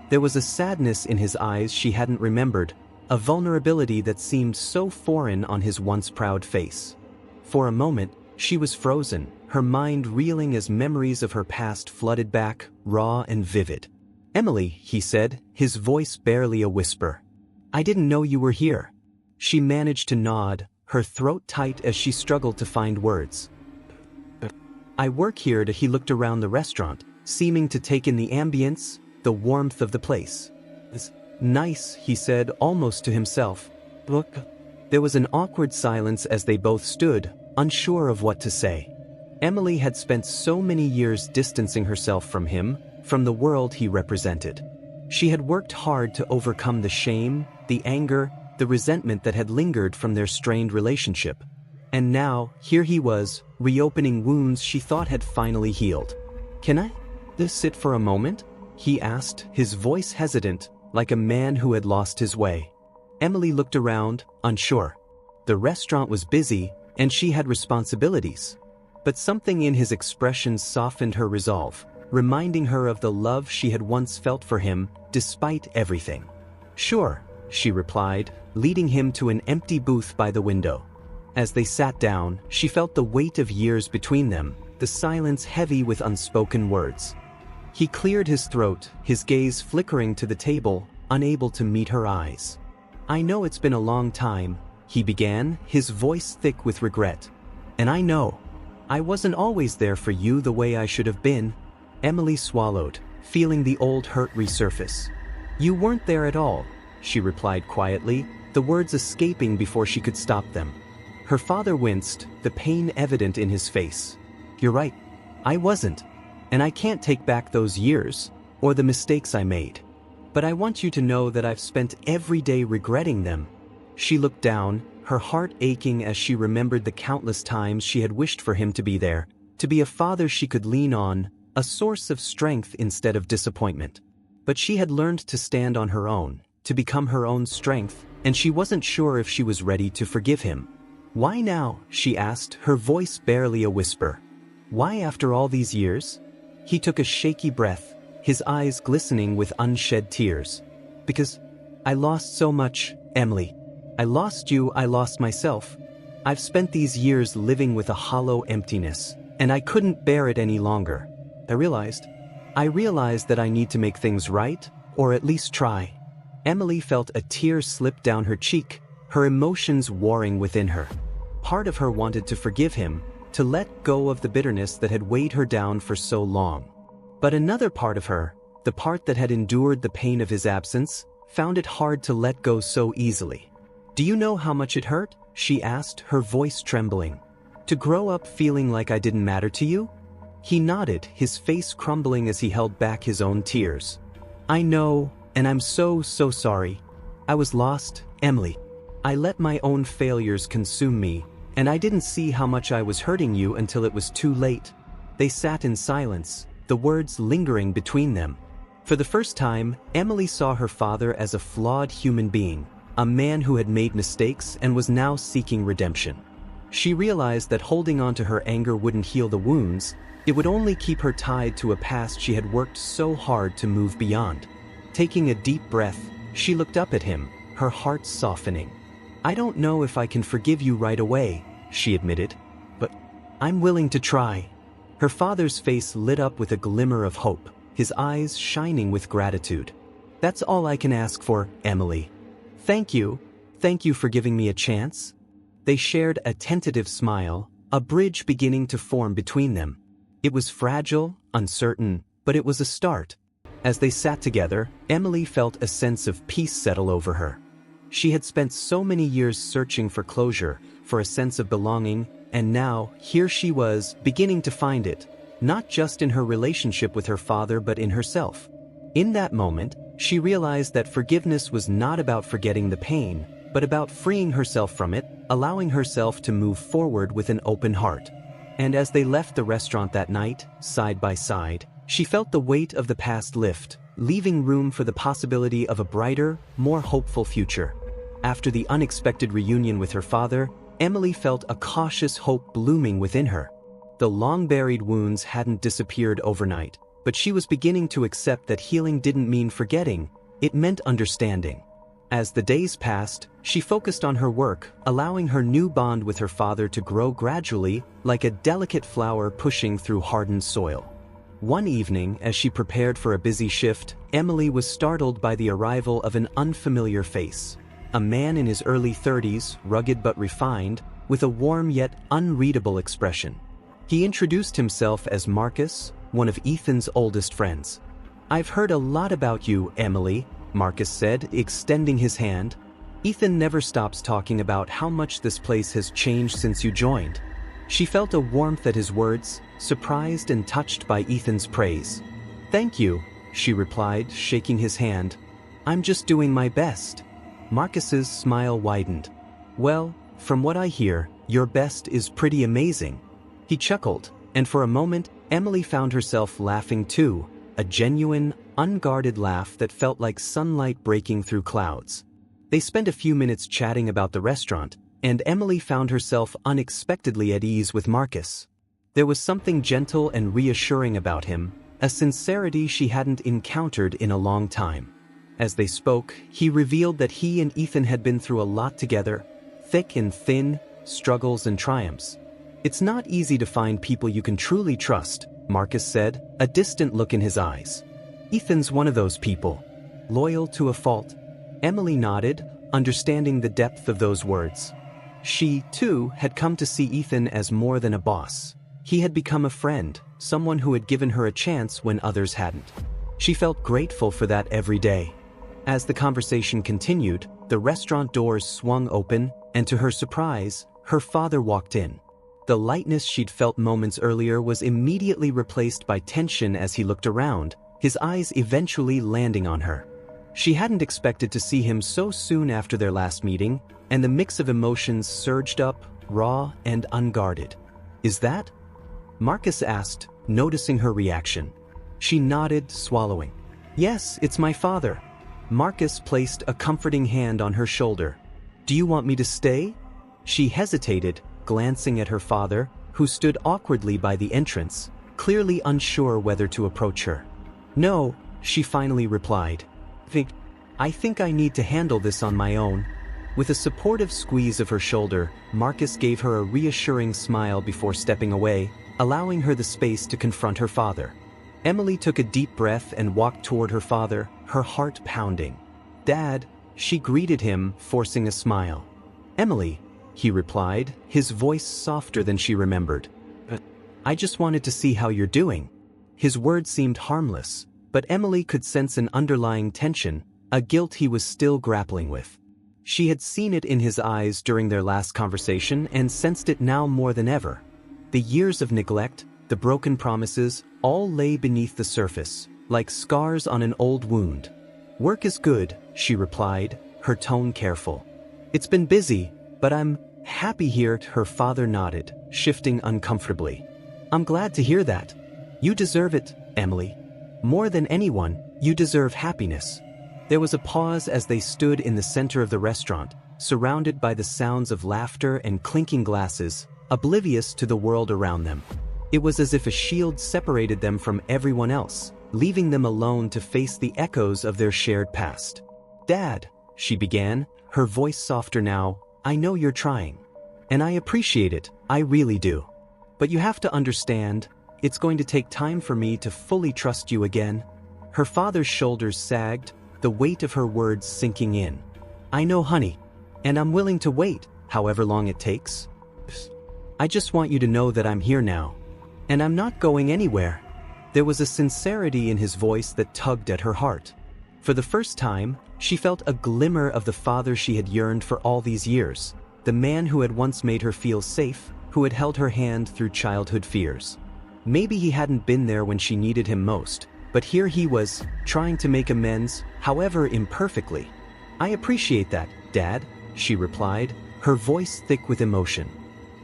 There was a sadness in his eyes she hadn't remembered, a vulnerability that seemed so foreign on his once proud face. For a moment, she was frozen, her mind reeling as memories of her past flooded back, raw and vivid. "Emily," he said, his voice barely a whisper. I didn't know you were here. She managed to nod, her throat tight as she struggled to find words. I work here. He looked around the restaurant, seeming to take in the ambience, the warmth of the place. It's nice, he said almost to himself. Look. There was an awkward silence as they both stood, unsure of what to say. Emily had spent so many years distancing herself from him, from the world he represented. She had worked hard to overcome the shame, the anger, the resentment that had lingered from their strained relationship. And now, here he was, reopening wounds she thought had finally healed. Can I sit for a moment? He asked, his voice hesitant, like a man who had lost his way. Emily looked around, unsure. The restaurant was busy, and she had responsibilities. But something in his expression softened her resolve, reminding her of the love she had once felt for him, despite everything. Sure, she replied, leading him to an empty booth by the window. As they sat down, she felt the weight of years between them, the silence heavy with unspoken words. He cleared his throat, his gaze flickering to the table, unable to meet her eyes. I know it's been a long time, he began, his voice thick with regret. And I know. I wasn't always there for you the way I should have been. Emily swallowed, feeling the old hurt resurface. You weren't there at all, she replied quietly, the words escaping before she could stop them. Her father winced, the pain evident in his face. You're right. I wasn't. And I can't take back those years, or the mistakes I made. But I want you to know that I've spent every day regretting them. She looked down, her heart aching as she remembered the countless times she had wished for him to be there, to be a father she could lean on, a source of strength instead of disappointment. But she had learned to stand on her own, to become her own strength, and she wasn't sure if she was ready to forgive him. Why now? She asked, her voice barely a whisper. Why after all these years? He took a shaky breath, his eyes glistening with unshed tears. Because I lost so much, Emily. I lost you, I lost myself. I've spent these years living with a hollow emptiness, and I couldn't bear it any longer. I realized that I need to make things right, or at least try. Emily felt a tear slip down her cheek, her emotions warring within her. Part of her wanted to forgive him, to let go of the bitterness that had weighed her down for so long. But another part of her, the part that had endured the pain of his absence, found it hard to let go so easily. Do you know how much it hurt? She asked, her voice trembling. To grow up feeling like I didn't matter to you? He nodded, his face crumbling as he held back his own tears. I know, and I'm so sorry. I was lost, Emily. I let my own failures consume me, and I didn't see how much I was hurting you until it was too late. They sat in silence, the words lingering between them. For the first time, Emily saw her father as a flawed human being, a man who had made mistakes and was now seeking redemption. She realized that holding on to her anger wouldn't heal the wounds, it would only keep her tied to a past she had worked so hard to move beyond. Taking a deep breath, she looked up at him, her heart softening. I don't know if I can forgive you right away, she admitted, but I'm willing to try. Her father's face lit up with a glimmer of hope, his eyes shining with gratitude. That's all I can ask for, Emily. Thank you for giving me a chance. They shared a tentative smile, a bridge beginning to form between them. It was fragile, uncertain, but it was a start. As they sat together, Emily felt a sense of peace settle over her. She had spent so many years searching for closure, for a sense of belonging, and now, here she was, beginning to find it, not just in her relationship with her father but in herself. In that moment, she realized that forgiveness was not about forgetting the pain, but about freeing herself from it, allowing herself to move forward with an open heart. And as they left the restaurant that night, side by side, she felt the weight of the past lift, leaving room for the possibility of a brighter, more hopeful future. After the unexpected reunion with her father, Emily felt a cautious hope blooming within her. The long-buried wounds hadn't disappeared overnight, but she was beginning to accept that healing didn't mean forgetting, it meant understanding. As the days passed, she focused on her work, allowing her new bond with her father to grow gradually, like a delicate flower pushing through hardened soil. One evening, as she prepared for a busy shift, Emily was startled by the arrival of an unfamiliar face. a man in his early 30s, rugged but refined, with a warm yet unreadable expression. He introduced himself as Marcus, one of Ethan's oldest friends. "I've heard a lot about you, Emily," Marcus said, extending his hand. "Ethan never stops talking about how much this place has changed since you joined." She felt a warmth at his words, surprised and touched by Ethan's praise. "Thank you," she replied, shaking his hand. "I'm just doing my best." Marcus's smile widened. "Well, from what I hear, your best is pretty amazing." He chuckled, and for a moment, Emily found herself laughing too, a genuine, unguarded laugh that felt like sunlight breaking through clouds. They spent a few minutes chatting about the restaurant, and Emily found herself unexpectedly at ease with Marcus. There was something gentle and reassuring about him, a sincerity she hadn't encountered in a long time. As they spoke, he revealed that he and Ethan had been through a lot together, thick and thin, struggles and triumphs. "It's not easy to find people you can truly trust," Marcus said, a distant look in his eyes. "Ethan's one of those people. Loyal to a fault." Emily nodded, understanding the depth of those words. She, too, had come to see Ethan as more than a boss. He had become a friend, someone who had given her a chance when others hadn't. She felt grateful for that every day. As the conversation continued, the restaurant doors swung open, and to her surprise, her father walked in. The lightness she'd felt moments earlier was immediately replaced by tension as he looked around, his eyes eventually landing on her. She hadn't expected to see him so soon after their last meeting, and the mix of emotions surged up, raw and unguarded. "Is that?" Marcus asked, noticing her reaction. She nodded, swallowing. "Yes, it's my father." Marcus placed a comforting hand on her shoulder. "Do you want me to stay?" She hesitated, glancing at her father, who stood awkwardly by the entrance, clearly unsure whether to approach her. "No," she finally replied. I think I need to handle this on my own." With a supportive squeeze of her shoulder, Marcus gave her a reassuring smile before stepping away, allowing her the space to confront her father. Emily took a deep breath and walked toward her father, her heart pounding. "Dad," she greeted him, forcing a smile. "Emily," he replied, his voice softer than she remembered. "I just wanted to see how you're doing." His words seemed harmless, but Emily could sense an underlying tension, a guilt he was still grappling with. She had seen it in his eyes during their last conversation and sensed it now more than ever. The years of neglect, the broken promises, all lay beneath the surface, like scars on an old wound. "Work is good," she replied, her tone careful. "It's been busy, but I'm happy here." Her father nodded, shifting uncomfortably. "I'm glad to hear that. You deserve it, Emily. More than anyone, you deserve happiness." There was a pause as they stood in the center of the restaurant, surrounded by the sounds of laughter and clinking glasses, oblivious to the world around them. It was as if a shield separated them from everyone else, leaving them alone to face the echoes of their shared past. "Dad," she began, her voice softer now, "I know you're trying. And I appreciate it, I really do. But you have to understand, it's going to take time for me to fully trust you again." Her father's shoulders sagged, the weight of her words sinking in. "I know, honey. And I'm willing to wait, however long it takes. I just want you to know that I'm here now. And I'm not going anywhere." There was a sincerity in his voice that tugged at her heart. For the first time, she felt a glimmer of the father she had yearned for all these years, the man who had once made her feel safe, who had held her hand through childhood fears. Maybe he hadn't been there when she needed him most, but here he was, trying to make amends, however imperfectly. "I appreciate that, Dad," she replied, her voice thick with emotion.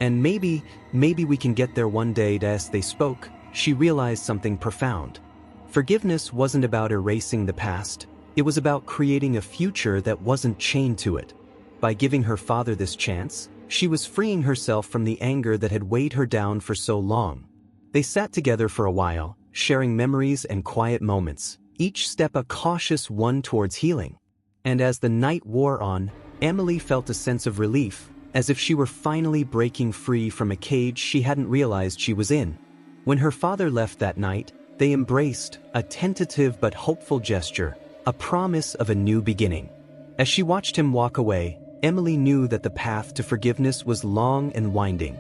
"And maybe we can get there one day." As they spoke, she realized something profound. Forgiveness wasn't about erasing the past, it was about creating a future that wasn't chained to it. By giving her father this chance, she was freeing herself from the anger that had weighed her down for so long. They sat together for a while, sharing memories and quiet moments, each step a cautious one towards healing. And as the night wore on, Emily felt a sense of relief, as if she were finally breaking free from a cage she hadn't realized she was in. When her father left that night, they embraced, a tentative but hopeful gesture, a promise of a new beginning. As she watched him walk away, Emily knew that the path to forgiveness was long and winding.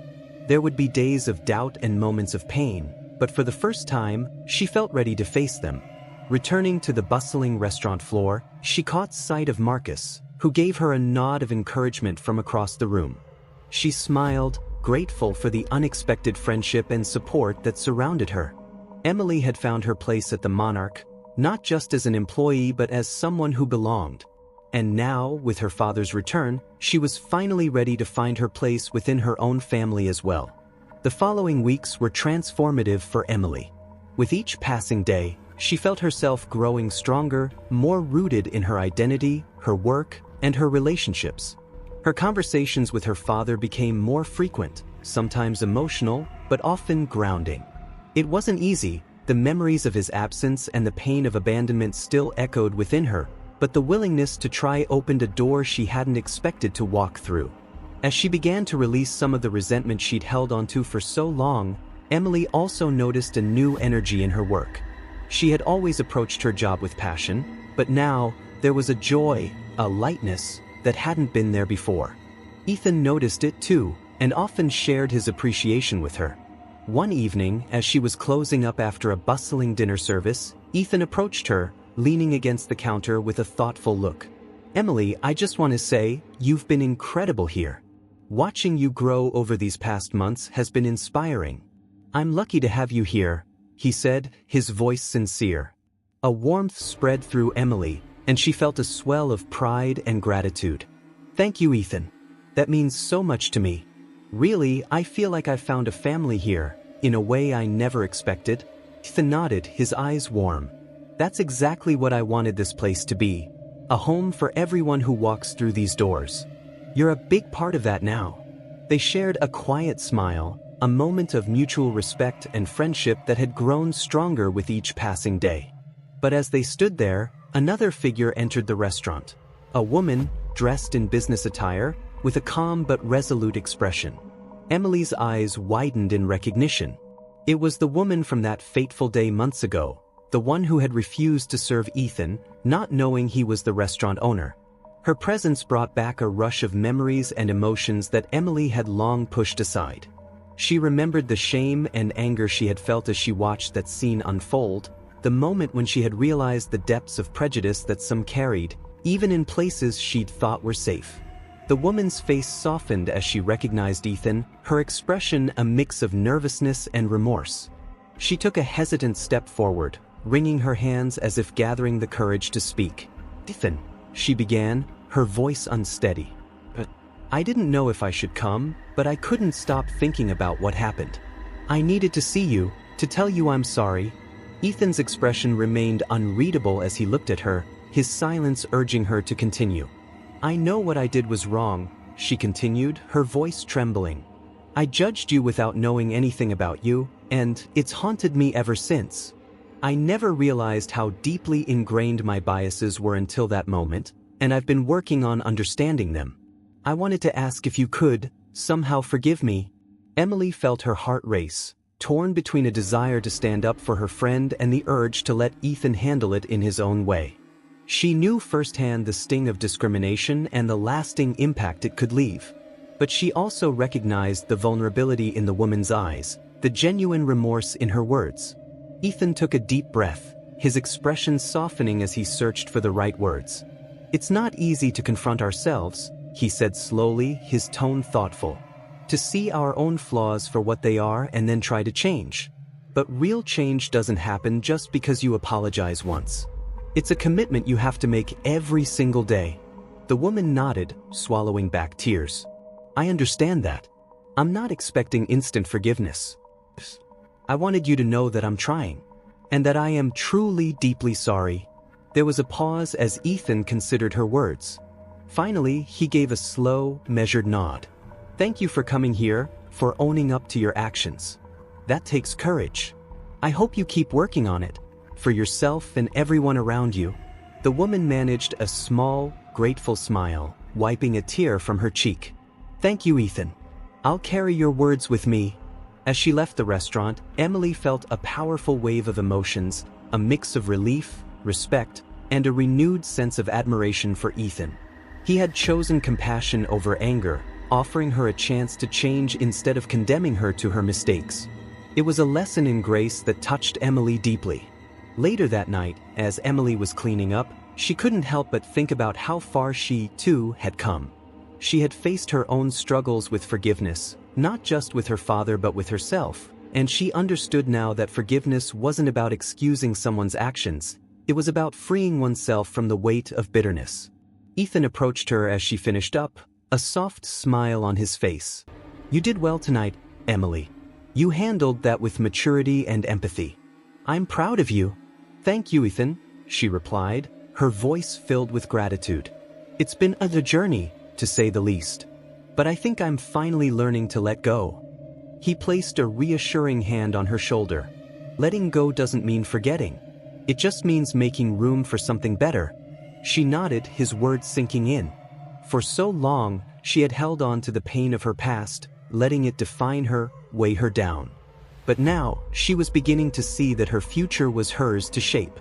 There would be days of doubt and moments of pain, but for the first time, she felt ready to face them. Returning to the bustling restaurant floor, she caught sight of Marcus, who gave her a nod of encouragement from across the room. She smiled, grateful for the unexpected friendship and support that surrounded her. Emily had found her place at the Monarch, not just as an employee but as someone who belonged. And now, with her father's return, she was finally ready to find her place within her own family as well. The following weeks were transformative for Emily. With each passing day, she felt herself growing stronger, more rooted in her identity, her work, and her relationships. Her conversations with her father became more frequent, sometimes emotional, but often grounding. It wasn't easy. The memories of his absence and the pain of abandonment still echoed within her, but the willingness to try opened a door she hadn't expected to walk through. As she began to release some of the resentment she'd held onto for so long, Emily also noticed a new energy in her work. She had always approached her job with passion, but now there was a joy, a lightness, that hadn't been there before. Ethan noticed it too, and often shared his appreciation with her. One evening, as she was closing up after a bustling dinner service, Ethan approached her, leaning against the counter with a thoughtful look. "Emily, I just want to say, you've been incredible here. Watching you grow over these past months has been inspiring. I'm lucky to have you here," he said, his voice sincere. A warmth spread through Emily, and she felt a swell of pride and gratitude. "Thank you, Ethan. That means so much to me. Really, I feel like I've found a family here, in a way I never expected." Ethan nodded, his eyes warm. "That's exactly what I wanted this place to be. A home for everyone who walks through these doors. You're a big part of that now." They shared a quiet smile, a moment of mutual respect and friendship that had grown stronger with each passing day. But as they stood there, another figure entered the restaurant. A woman, dressed in business attire, with a calm but resolute expression. Emily's eyes widened in recognition. It was the woman from that fateful day months ago, the one who had refused to serve Ethan, not knowing he was the restaurant owner. Her presence brought back a rush of memories and emotions that Emily had long pushed aside. She remembered the shame and anger she had felt as she watched that scene unfold, the moment when she had realized the depths of prejudice that some carried, even in places she'd thought were safe. The woman's face softened as she recognized Ethan, her expression a mix of nervousness and remorse. She took a hesitant step forward, wringing her hands as if gathering the courage to speak. "Ethan," she began, her voice unsteady. "I didn't know if I should come, but I couldn't stop thinking about what happened. I needed to see you, to tell you I'm sorry." Ethan's expression remained unreadable as he looked at her, his silence urging her to continue. "I know what I did was wrong," she continued, her voice trembling. "I judged you without knowing anything about you, and it's haunted me ever since. I never realized how deeply ingrained my biases were until that moment, and I've been working on understanding them. I wanted to ask if you could, somehow forgive me." Emily felt her heart race, torn between a desire to stand up for her friend and the urge to let Ethan handle it in his own way. She knew firsthand the sting of discrimination and the lasting impact it could leave. But she also recognized the vulnerability in the woman's eyes, the genuine remorse in her words. Ethan took a deep breath, his expression softening as he searched for the right words. "It's not easy to confront ourselves," he said slowly, his tone thoughtful. "To see our own flaws for what they are and then try to change. But real change doesn't happen just because you apologize once. It's a commitment you have to make every single day." The woman nodded, swallowing back tears. "I understand that. I'm not expecting instant forgiveness. I wanted you to know that I'm trying, and that I am truly deeply sorry." There was a pause as Ethan considered her words. Finally, he gave a slow, measured nod. "Thank you for coming here, for owning up to your actions. That takes courage. I hope you keep working on it, for yourself and everyone around you." The woman managed a small, grateful smile, wiping a tear from her cheek. "Thank you, Ethan. I'll carry your words with me." As she left the restaurant, Emily felt a powerful wave of emotions, a mix of relief, respect, and a renewed sense of admiration for Ethan. He had chosen compassion over anger, offering her a chance to change instead of condemning her to her mistakes. It was a lesson in grace that touched Emily deeply. Later that night, as Emily was cleaning up, she couldn't help but think about how far she, too, had come. She had faced her own struggles with forgiveness, not just with her father but with herself, and she understood now that forgiveness wasn't about excusing someone's actions, it was about freeing oneself from the weight of bitterness. Ethan approached her as she finished up, a soft smile on his face. "You did well tonight, Emily. You handled that with maturity and empathy. I'm proud of you." "Thank you, Ethan," she replied, her voice filled with gratitude. "It's been a journey, to say the least. But I think I'm finally learning to let go." He placed a reassuring hand on her shoulder. "Letting go doesn't mean forgetting. It just means making room for something better." She nodded, his words sinking in. For so long, she had held on to the pain of her past, letting it define her, weigh her down. But now, she was beginning to see that her future was hers to shape.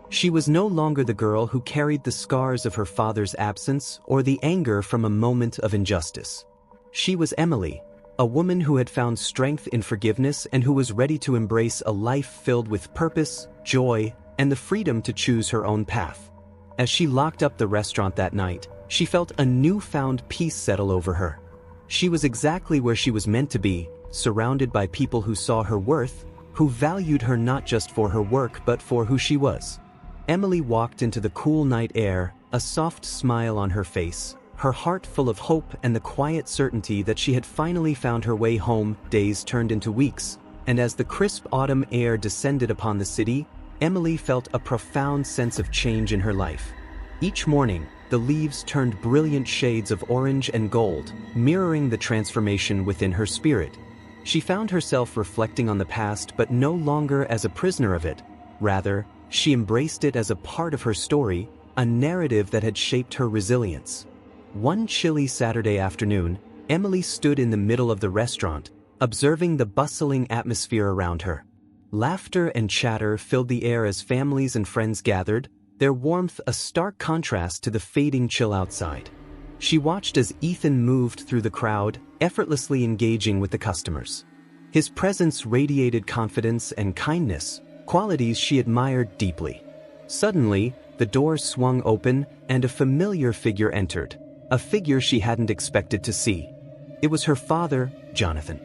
She was no longer the girl who carried the scars of her father's absence or the anger from a moment of injustice. She was Emily, a woman who had found strength in forgiveness and who was ready to embrace a life filled with purpose, joy, and the freedom to choose her own path. As she locked up the restaurant that night, she felt a newfound peace settle over her. She was exactly where she was meant to be, surrounded by people who saw her worth, who valued her not just for her work but for who she was. Emily walked into the cool night air, a soft smile on her face, her heart full of hope and the quiet certainty that she had finally found her way home. Days turned into weeks, and as the crisp autumn air descended upon the city, Emily felt a profound sense of change in her life. Each morning, the leaves turned brilliant shades of orange and gold, mirroring the transformation within her spirit. She found herself reflecting on the past but no longer as a prisoner of it. Rather, she embraced it as a part of her story, a narrative that had shaped her resilience. One chilly Saturday afternoon, Emily stood in the middle of the restaurant, observing the bustling atmosphere around her. Laughter and chatter filled the air as families and friends gathered, their warmth a stark contrast to the fading chill outside. She watched as Ethan moved through the crowd, effortlessly engaging with the customers. His presence radiated confidence and kindness, qualities she admired deeply. Suddenly, the door swung open and a familiar figure entered, a figure she hadn't expected to see. It was her father, Jonathan.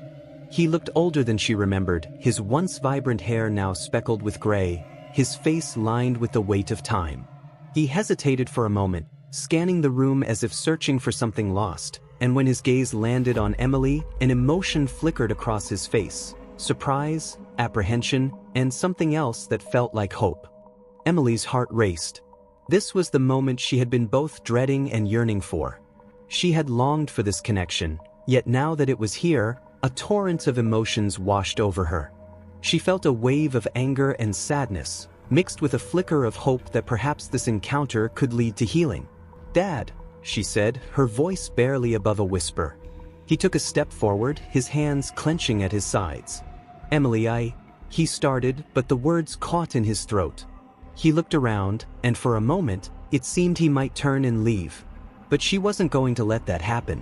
He looked older than she remembered, his once vibrant hair now speckled with gray, his face lined with the weight of time. He hesitated for a moment, scanning the room as if searching for something lost, and when his gaze landed on Emily, an emotion flickered across his face: surprise, apprehension, and something else that felt like hope. Emily's heart raced. This was the moment she had been both dreading and yearning for. She had longed for this connection, yet now that it was here, a torrent of emotions washed over her. She felt a wave of anger and sadness, mixed with a flicker of hope that perhaps this encounter could lead to healing. "Dad," she said, her voice barely above a whisper. He took a step forward, his hands clenching at his sides. "Emily, he started, but the words caught in his throat. He looked around, and for a moment, it seemed he might turn and leave. But she wasn't going to let that happen.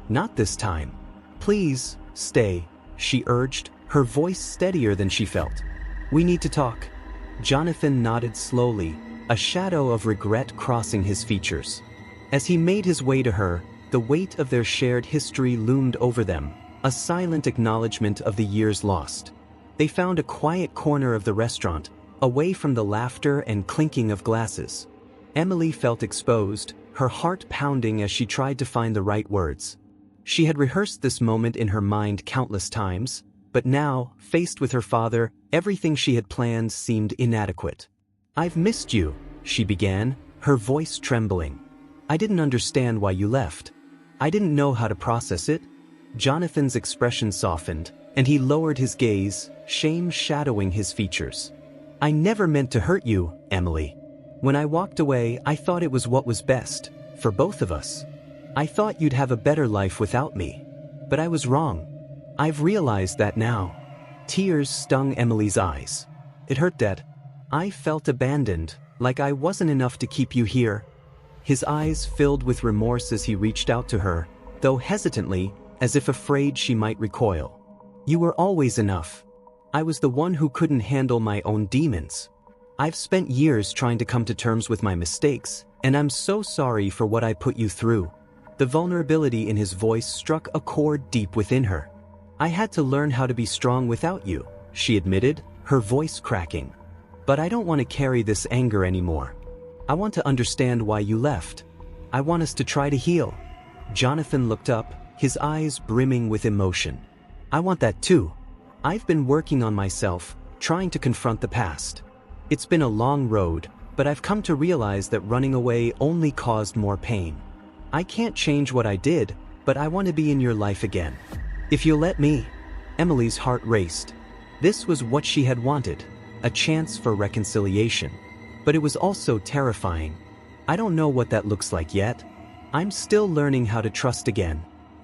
Not this time. "Please, stay," she urged, her voice steadier than she felt. "We need to talk." Jonathan nodded slowly, a shadow of regret crossing his features. As he made his way to her, the weight of their shared history loomed over them, a silent acknowledgement of the years lost. They found a quiet corner of the restaurant, away from the laughter and clinking of glasses. Emily felt exposed, her heart pounding as she tried to find the right words. She had rehearsed this moment in her mind countless times, but now, faced with her father, everything she had planned seemed inadequate. "I've missed you," she began, her voice trembling. "I didn't understand why you left. I didn't know how to process it." Jonathan's expression softened, and he lowered his gaze, shame shadowing his features. "I never meant to hurt you, Emily. When I walked away, I thought it was what was best, for both of us. I thought you'd have a better life without me. But I was wrong. I've realized that now." Tears stung Emily's eyes. "It hurt that I felt abandoned, like I wasn't enough to keep you here." his eyes filled with remorse as he reached out to her, though hesitantly, as if afraid she might recoil. "You were always enough. I was the one who couldn't handle my own demons. I've spent years trying to come to terms with my mistakes, and I'm so sorry for what I put you through." The vulnerability in his voice struck a chord deep within her. "I had to learn how to be strong without you," she admitted, her voice cracking. "But I don't want to carry this anger anymore. I want to understand why you left. I want us to try to heal." Jonathan looked up, his eyes brimming with emotion. "I want that too. I've been working on myself, trying to confront the past. It's been a long road, but I've come to realize that running away only caused more pain. I can't change what I did, but I want to be in your life again. If you'll let me." Emily's heart raced. This was what she had wanted, a chance for reconciliation. But it was also terrifying. "I don't know what that looks like yet. I'm still learning how to trust again."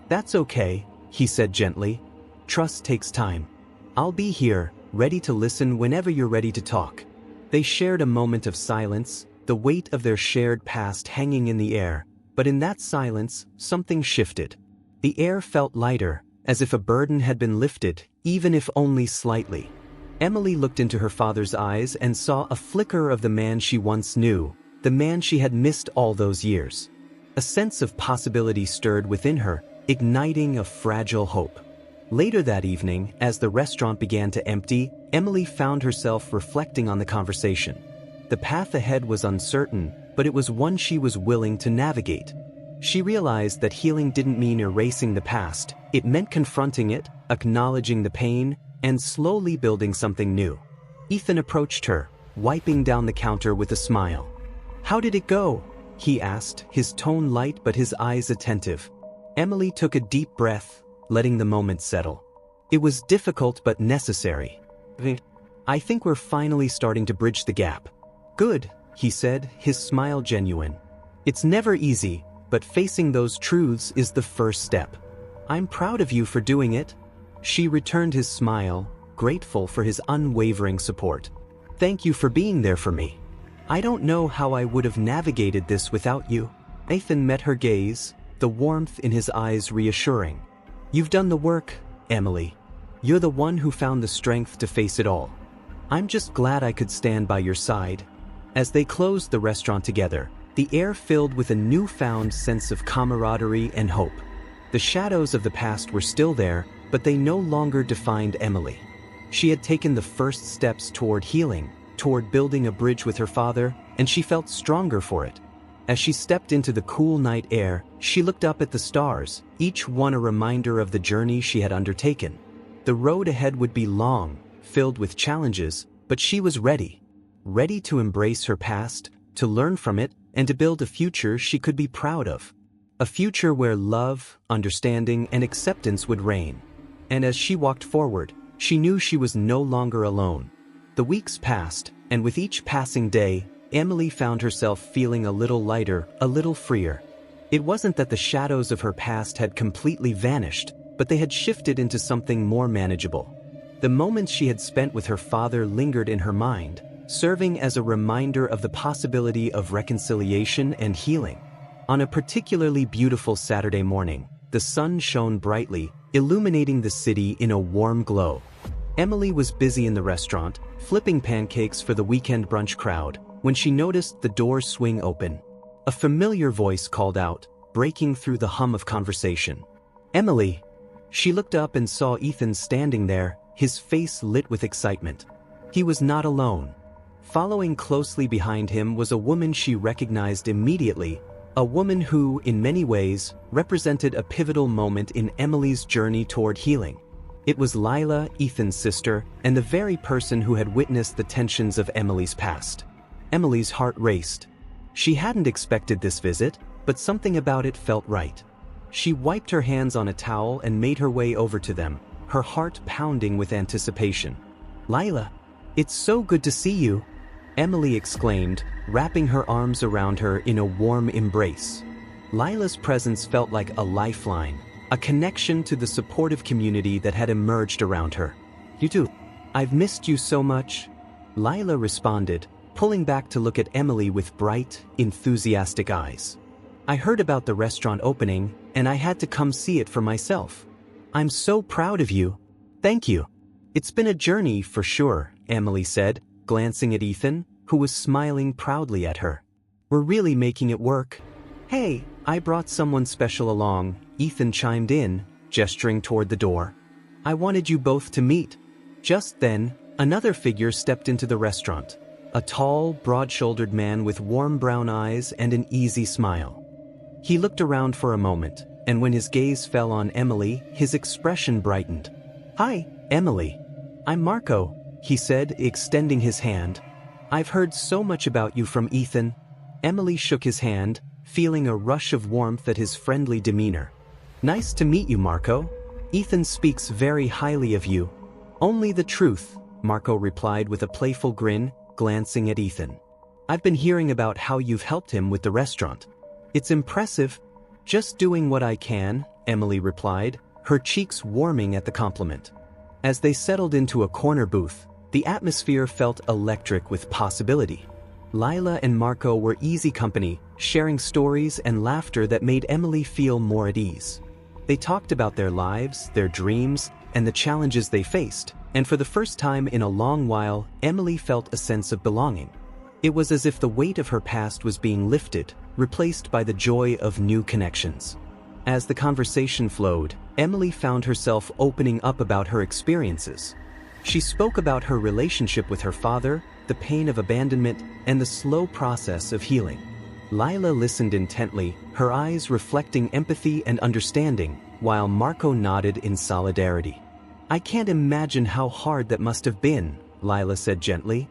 "That's okay," he said gently. "Trust takes time. I'll be here, ready to listen whenever you're ready to talk." They shared a moment of silence, the weight of their shared past hanging in the air, but in that silence, something shifted. The air felt lighter, as if a burden had been lifted, even if only slightly. Emily looked into her father's eyes and saw a flicker of the man she once knew, the man she had missed all those years. A sense of possibility stirred within her, igniting a fragile hope. Later that evening, as the restaurant began to empty, Emily found herself reflecting on the conversation. The path ahead was uncertain, but it was one she was willing to navigate. She realized that healing didn't mean erasing the past, it meant confronting it, acknowledging the pain, and slowly building something new. Ethan approached her, wiping down the counter with a smile. "How did it go?" he asked, his tone light but his eyes attentive. Emily took a deep breath, letting the moment settle. "It was difficult but necessary. I think we're finally starting to bridge the gap." "Good," he said, his smile genuine. "It's never easy, but facing those truths is the first step. I'm proud of you for doing it." She returned his smile, grateful for his unwavering support. "Thank you for being there for me. I don't know how I would have navigated this without you." Ethan met her gaze, the warmth in his eyes reassuring. "You've done the work, Emily. You're the one who found the strength to face it all. I'm just glad I could stand by your side." As they closed the restaurant together, the air filled with a newfound sense of camaraderie and hope. The shadows of the past were still there, but they no longer defined Emily. She had taken the first steps toward healing, toward building a bridge with her father, and she felt stronger for it. As she stepped into the cool night air, she looked up at the stars, each one a reminder of the journey she had undertaken. The road ahead would be long, filled with challenges, but she was ready. Ready to embrace her past, to learn from it, and to build a future she could be proud of. A future where love, understanding, and acceptance would reign. And as she walked forward, she knew she was no longer alone. The weeks passed, and with each passing day, Emily found herself feeling a little lighter, a little freer. It wasn't that the shadows of her past had completely vanished, but they had shifted into something more manageable. The moments she had spent with her father lingered in her mind, serving as a reminder of the possibility of reconciliation and healing. On a particularly beautiful Saturday morning, the sun shone brightly, illuminating the city in a warm glow. Emily was busy in the restaurant, flipping pancakes for the weekend brunch crowd, when she noticed the doors swing open. A familiar voice called out, breaking through the hum of conversation. "Emily!" She looked up and saw Ethan standing there, his face lit with excitement. He was not alone. Following closely behind him was a woman she recognized immediately, a woman who, in many ways, represented a pivotal moment in Emily's journey toward healing. It was Lila, Ethan's sister, and the very person who had witnessed the tensions of Emily's past. Emily's heart raced. She hadn't expected this visit, but something about it felt right. She wiped her hands on a towel and made her way over to them, her heart pounding with anticipation. "Lila, it's so good to see you," Emily exclaimed, wrapping her arms around her in a warm embrace. Lila's presence felt like a lifeline, a connection to the supportive community that had emerged around her. "You too. I've missed you so much," Lila responded, pulling back to look at Emily with bright, enthusiastic eyes. "I heard about the restaurant opening, and I had to come see it for myself. I'm so proud of you. Thank you." "It's been a journey for sure," Emily said, glancing at Ethan, who was smiling proudly at her. "We're really making it work." "Hey, I brought someone special along," Ethan chimed in, gesturing toward the door. "I wanted you both to meet." Just then, another figure stepped into the restaurant. A tall, broad-shouldered man with warm brown eyes and an easy smile. He looked around for a moment, and when his gaze fell on Emily, his expression brightened. "Hi, Emily. I'm Marco," he said, extending his hand. "I've heard so much about you from Ethan." Emily shook his hand, feeling a rush of warmth at his friendly demeanor. "Nice to meet you, Marco. Ethan speaks very highly of you." "Only the truth," Marco replied with a playful grin, glancing at Ethan. "I've been hearing about how you've helped him with the restaurant. It's impressive." "Just doing what I can," Emily replied, her cheeks warming at the compliment. As they settled into a corner booth, the atmosphere felt electric with possibility. Lila and Marco were easy company, sharing stories and laughter that made Emily feel more at ease. They talked about their lives, their dreams, and the challenges they faced, and for the first time in a long while, Emily felt a sense of belonging. It was as if the weight of her past was being lifted, replaced by the joy of new connections. As the conversation flowed, Emily found herself opening up about her experiences. She spoke about her relationship with her father, the pain of abandonment, and the slow process of healing. Lila listened intently, her eyes reflecting empathy and understanding, while Marco nodded in solidarity. "I can't imagine how hard that must have been," Lila said gently.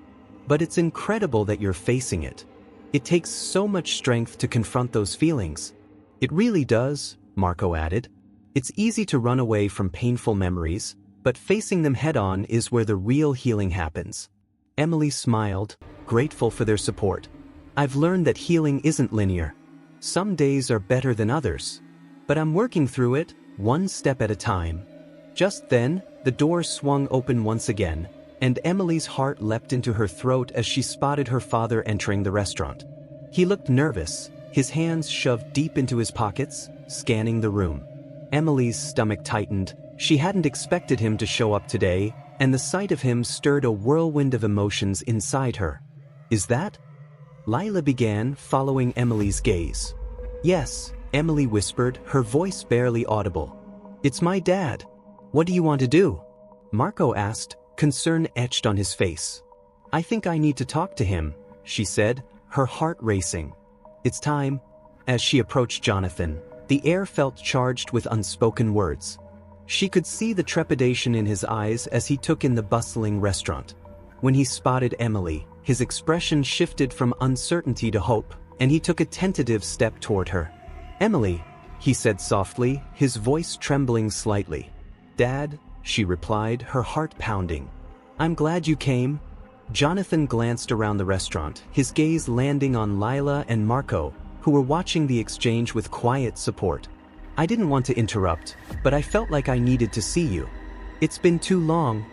"But it's incredible that you're facing it. It takes so much strength to confront those feelings." "It really does," Marco added. "It's easy to run away from painful memories, but facing them head-on is where the real healing happens." Emily smiled, grateful for their support. "I've learned that healing isn't linear. Some days are better than others. But I'm working through it, one step at a time." Just then, the door swung open once again, and Emily's heart leapt into her throat as she spotted her father entering the restaurant. He looked nervous, his hands shoved deep into his pockets, scanning the room. Emily's stomach tightened. She hadn't expected him to show up today, and the sight of him stirred a whirlwind of emotions inside her. "Is that?" Lila began, following Emily's gaze. "Yes," Emily whispered, her voice barely audible. "It's my dad. What do you want to do?" Marco asked, concern etched on his face. "I think I need to talk to him," she said, her heart racing. "It's time." As she approached Jonathan, the air felt charged with unspoken words. She could see the trepidation in his eyes as he took in the bustling restaurant. When he spotted Emily, his expression shifted from uncertainty to hope, and he took a tentative step toward her. "Emily," he said softly, his voice trembling slightly. "Dad," she replied, her heart pounding. "I'm glad you came." Jonathan glanced around the restaurant, his gaze landing on Lila and Marco, who were watching the exchange with quiet support. "I didn't want to interrupt, but I felt like I needed to see you. It's been too long."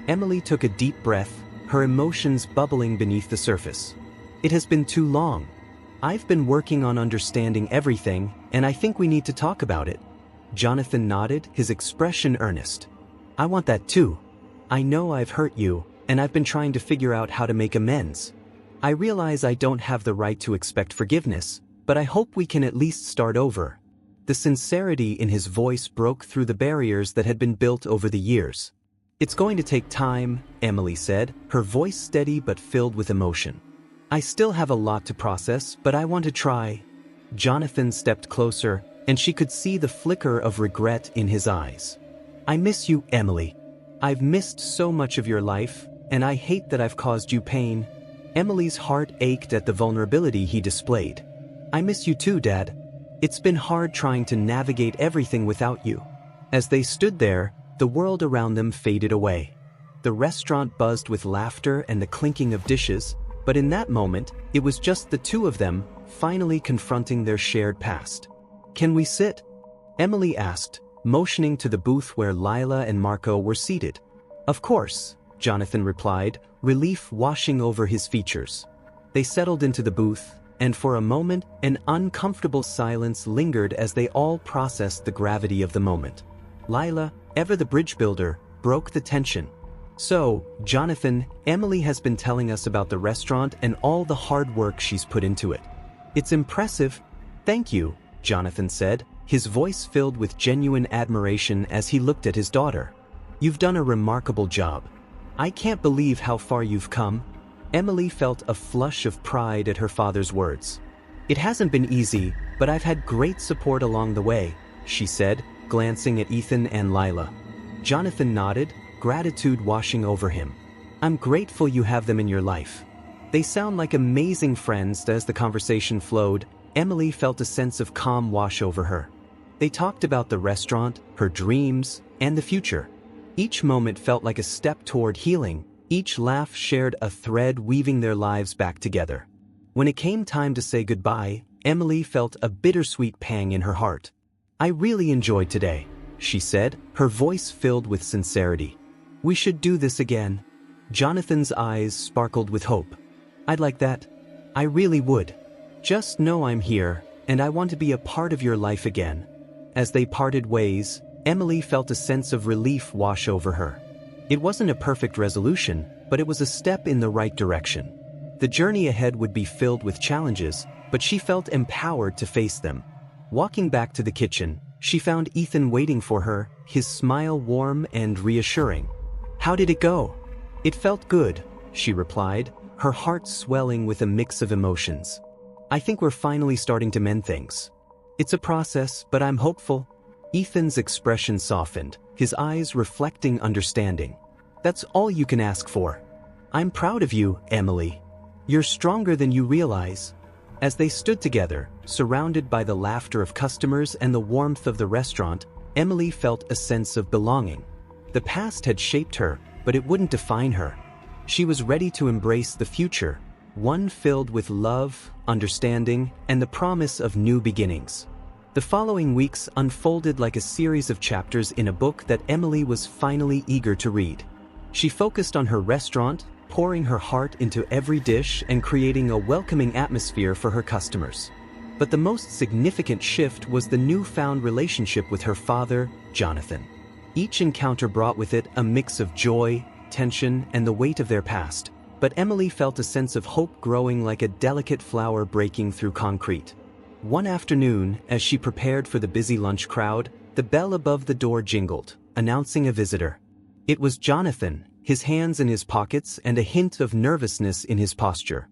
Emily took a deep breath, her emotions bubbling beneath the surface. "It has been too long. I've been working on understanding everything, and I think we need to talk about it." Jonathan nodded, his expression earnest. "I want that too. I know I've hurt you, and I've been trying to figure out how to make amends. I realize I don't have the right to expect forgiveness, but I hope we can at least start over." The sincerity in his voice broke through the barriers that had been built over the years. "It's going to take time," Emily said, her voice steady but filled with emotion. "I still have a lot to process, but I want to try." Jonathan stepped closer, and she could see the flicker of regret in his eyes. "I miss you, Emily. I've missed so much of your life, and I hate that I've caused you pain." Emily's heart ached at the vulnerability he displayed. "I miss you too, Dad. It's been hard trying to navigate everything without you." As they stood there, the world around them faded away. The restaurant buzzed with laughter and the clinking of dishes, but in that moment, it was just the two of them, finally confronting their shared past. "Can we sit?" Emily asked, motioning to the booth where Lila and Marco were seated. "Of course," Jonathan replied, relief washing over his features. They settled into the booth, and for a moment, an uncomfortable silence lingered as they all processed the gravity of the moment. Lila, ever the bridge builder, broke the tension. "So, Jonathan, Emily has been telling us about the restaurant and all the hard work she's put into it. It's impressive." "Thank you," Jonathan said, his voice filled with genuine admiration as he looked at his daughter. "You've done a remarkable job. I can't believe how far you've come." Emily felt a flush of pride at her father's words. "It hasn't been easy, but I've had great support along the way," she said, glancing at Ethan and Lila. Jonathan nodded, gratitude washing over him. "I'm grateful you have them in your life. They sound like amazing friends." As the conversation flowed, Emily felt a sense of calm wash over her. They talked about the restaurant, her dreams, and the future. Each moment felt like a step toward healing. Each laugh shared a thread weaving their lives back together. When it came time to say goodbye, Emily felt a bittersweet pang in her heart. "I really enjoyed today," she said, her voice filled with sincerity. "We should do this again." Jonathan's eyes sparkled with hope. "I'd like that. I really would. Just know I'm here, and I want to be a part of your life again." As they parted ways, Emily felt a sense of relief wash over her. It wasn't a perfect resolution, but it was a step in the right direction. The journey ahead would be filled with challenges, but she felt empowered to face them. Walking back to the kitchen, she found Ethan waiting for her, his smile warm and reassuring. "How did it go?" "It felt good," she replied, her heart swelling with a mix of emotions. "I think we're finally starting to mend things. It's a process, but I'm hopeful." Ethan's expression softened, his eyes reflecting understanding. "That's all you can ask for. I'm proud of you, Emily. You're stronger than you realize." As they stood together, surrounded by the laughter of customers and the warmth of the restaurant, Emily felt a sense of belonging. The past had shaped her, but it wouldn't define her. She was ready to embrace the future, one filled with love, understanding, and the promise of new beginnings. The following weeks unfolded like a series of chapters in a book that Emily was finally eager to read. She focused on her restaurant, pouring her heart into every dish and creating a welcoming atmosphere for her customers. But the most significant shift was the newfound relationship with her father, Jonathan. Each encounter brought with it a mix of joy, tension, and the weight of their past, but Emily felt a sense of hope growing like a delicate flower breaking through concrete. One afternoon, as she prepared for the busy lunch crowd, the bell above the door jingled, announcing a visitor. It was Jonathan, his hands in his pockets and a hint of nervousness in his posture.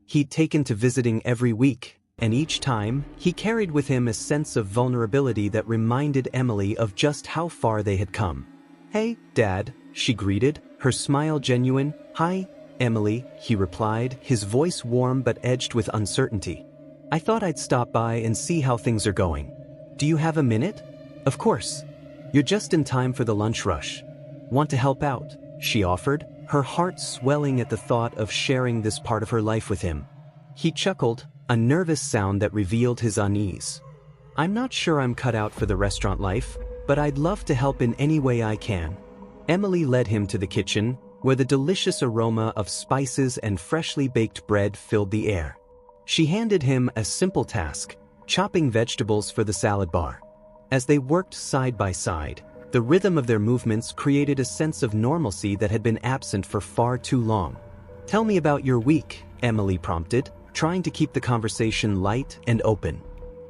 He'd taken to visiting every week, and each time, he carried with him a sense of vulnerability that reminded Emily of just how far they had come. "Hey, Dad," she greeted, her smile genuine. "Hi, Emily," he replied, his voice warm but edged with uncertainty. "I thought I'd stop by and see how things are going. Do you have a minute?" "Of course. You're just in time for the lunch rush. Want to help out?" she offered, her heart swelling at the thought of sharing this part of her life with him. He chuckled, a nervous sound that revealed his unease. "I'm not sure I'm cut out for the restaurant life, but I'd love to help in any way I can." Emily led him to the kitchen, where the delicious aroma of spices and freshly baked bread filled the air. She handed him a simple task, chopping vegetables for the salad bar. As they worked side by side, the rhythm of their movements created a sense of normalcy that had been absent for far too long. "Tell me about your week," Emily prompted, trying to keep the conversation light and open.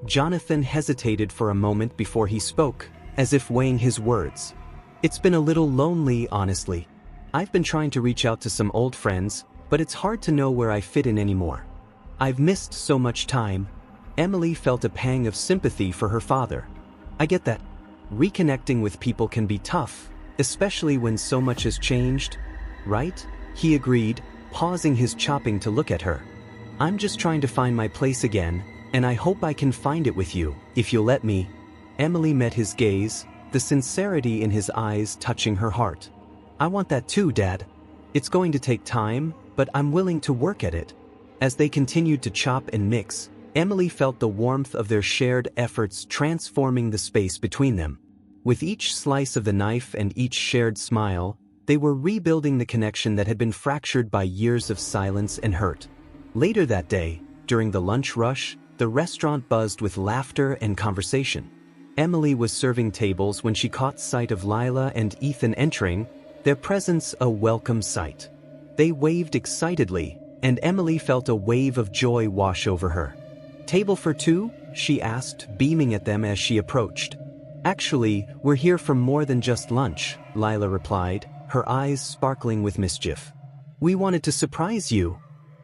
Jonathan hesitated for a moment before he spoke, as if weighing his words. "It's been a little lonely, honestly. I've been trying to reach out to some old friends, but it's hard to know where I fit in anymore. I've missed so much time." Emily felt a pang of sympathy for her father. "I get that. Reconnecting with people can be tough, especially when so much has changed, right?" he agreed, pausing his chopping to look at her. "I'm just trying to find my place again, and I hope I can find it with you, if you'll let me." Emily met his gaze, the sincerity in his eyes touching her heart. "I want that too, Dad. It's going to take time, but I'm willing to work at it." As they continued to chop and mix, Emily felt the warmth of their shared efforts transforming the space between them. With each slice of the knife and each shared smile, they were rebuilding the connection that had been fractured by years of silence and hurt. Later that day, during the lunch rush, the restaurant buzzed with laughter and conversation. Emily was serving tables when she caught sight of Lila and Ethan entering, their presence a welcome sight. They waved excitedly, and Emily felt a wave of joy wash over her. "Table for two?" she asked, beaming at them as she approached. "Actually, we're here for more than just lunch," Lila replied, her eyes sparkling with mischief. "We wanted to surprise you."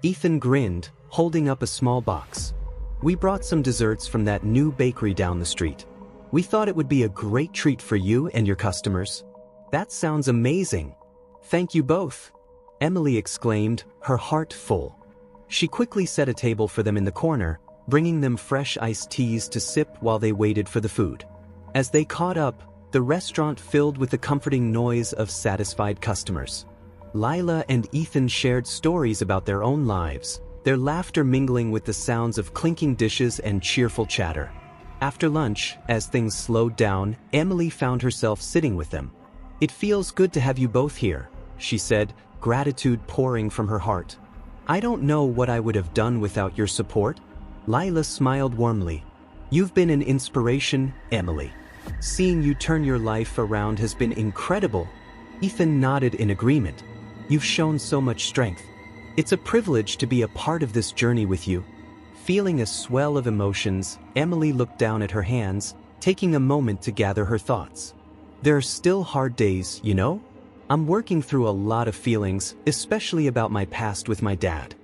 Ethan grinned, holding up a small box. "We brought some desserts from that new bakery down the street. We thought it would be a great treat for you and your customers." "That sounds amazing." "Thank you both," Emily exclaimed, her heart full. She quickly set a table for them in the corner, bringing them fresh iced teas to sip while they waited for the food. As they caught up, the restaurant filled with the comforting noise of satisfied customers. Lila and Ethan shared stories about their own lives, their laughter mingling with the sounds of clinking dishes and cheerful chatter. After lunch, as things slowed down, Emily found herself sitting with them. "It feels good to have you both here," she said, gratitude pouring from her heart. "I don't know what I would have done without your support." Lila smiled warmly. "You've been an inspiration, Emily. Seeing you turn your life around has been incredible." Ethan nodded in agreement. "You've shown so much strength. It's a privilege to be a part of this journey with you." Feeling a swell of emotions, Emily looked down at her hands, taking a moment to gather her thoughts. "There are still hard days, you know? I'm working through a lot of feelings, especially about my past with my dad.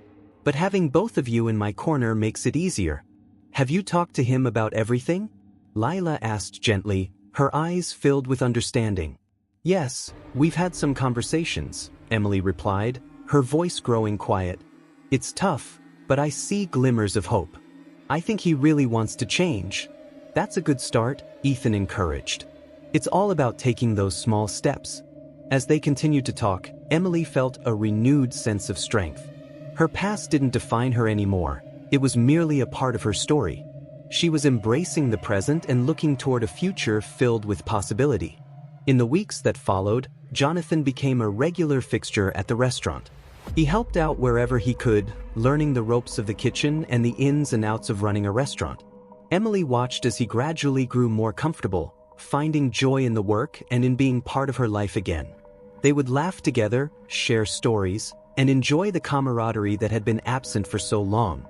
But having both of you in my corner makes it easier." "Have you talked to him about everything?" Lila asked gently, her eyes filled with understanding. "Yes, we've had some conversations," Emily replied, her voice growing quiet. "It's tough, but I see glimmers of hope. I think he really wants to change." "That's a good start," Ethan encouraged. "It's all about taking those small steps." As they continued to talk, Emily felt a renewed sense of strength. Her past didn't define her anymore, it was merely a part of her story. She was embracing the present and looking toward a future filled with possibility. In the weeks that followed, Jonathan became a regular fixture at the restaurant. He helped out wherever he could, learning the ropes of the kitchen and the ins and outs of running a restaurant. Emily watched as he gradually grew more comfortable, finding joy in the work and in being part of her life again. They would laugh together, share stories, and enjoy the camaraderie that had been absent for so long.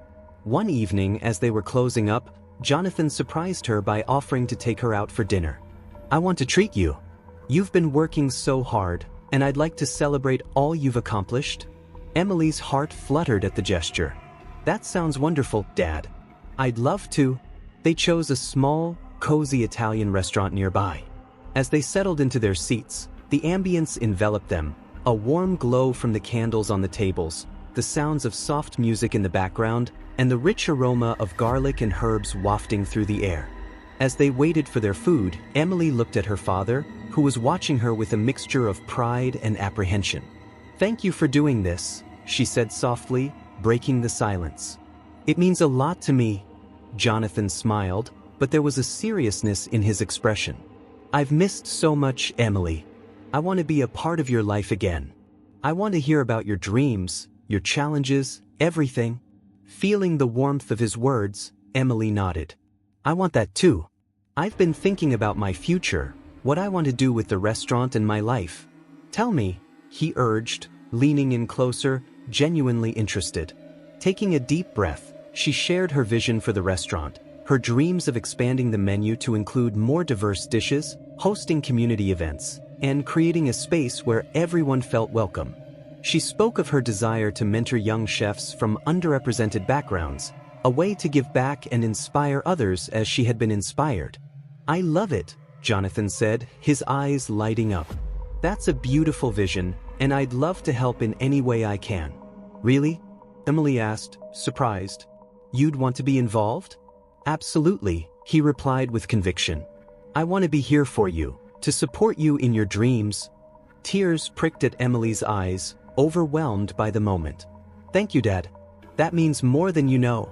One evening, as they were closing up, Jonathan surprised her by offering to take her out for dinner. "I want to treat you. You've been working so hard, and I'd like to celebrate all you've accomplished." Emily's heart fluttered at the gesture. "That sounds wonderful, Dad. I'd love to." They chose a small, cozy Italian restaurant nearby. As they settled into their seats, the ambience enveloped them, a warm glow from the candles on the tables, the sounds of soft music in the background, and the rich aroma of garlic and herbs wafting through the air. As they waited for their food, Emily looked at her father, who was watching her with a mixture of pride and apprehension. "Thank you for doing this," she said softly, breaking the silence. "It means a lot to me." Jonathan smiled, but there was a seriousness in his expression. "I've missed so much, Emily. I want to be a part of your life again. I want to hear about your dreams, your challenges, everything." Feeling the warmth of his words, Emily nodded. "I want that too. I've been thinking about my future, what I want to do with the restaurant and my life." "Tell me," he urged, leaning in closer, genuinely interested. Taking a deep breath, she shared her vision for the restaurant, her dreams of expanding the menu to include more diverse dishes, hosting community events, and creating a space where everyone felt welcome. She spoke of her desire to mentor young chefs from underrepresented backgrounds, a way to give back and inspire others as she had been inspired. "I love it," Jonathan said, his eyes lighting up. "That's a beautiful vision, and I'd love to help in any way I can." "Really?" Emily asked, surprised. "You'd want to be involved?" "Absolutely," he replied with conviction. "I want to be here for you, to support you in your dreams." Tears pricked at Emily's eyes, overwhelmed by the moment. "Thank you, Dad. That means more than you know."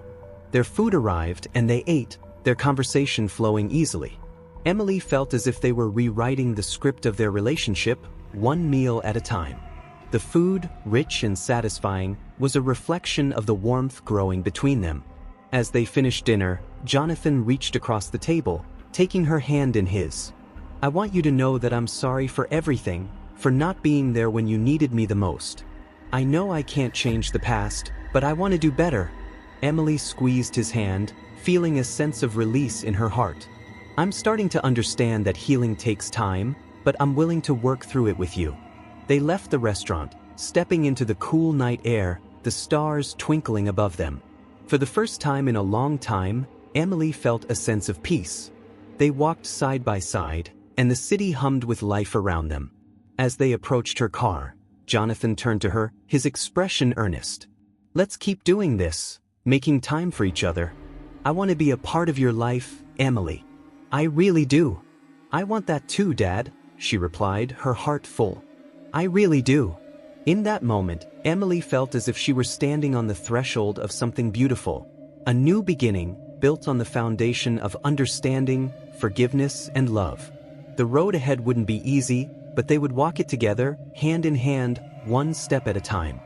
Their food arrived and they ate, their conversation flowing easily. Emily felt as if they were rewriting the script of their relationship, one meal at a time. The food, rich and satisfying, was a reflection of the warmth growing between them. As they finished dinner, Jonathan reached across the table, taking her hand in his. "I want you to know that I'm sorry for everything, for not being there when you needed me the most. I know I can't change the past, but I want to do better." Emily squeezed his hand, feeling a sense of release in her heart. "I'm starting to understand that healing takes time, but I'm willing to work through it with you." They left the restaurant, stepping into the cool night air, the stars twinkling above them. For the first time in a long time, Emily felt a sense of peace. They walked side by side, and the city hummed with life around them. As they approached her car, Jonathan turned to her, his expression earnest. "Let's keep doing this, making time for each other. I want to be a part of your life, Emily." "I really do." "I want that too, Dad," she replied, her heart full. "I really do." In that moment, Emily felt as if she were standing on the threshold of something beautiful, a new beginning built on the foundation of understanding, forgiveness, and love. The road ahead wouldn't be easy, but they would walk it together, hand in hand, one step at a time.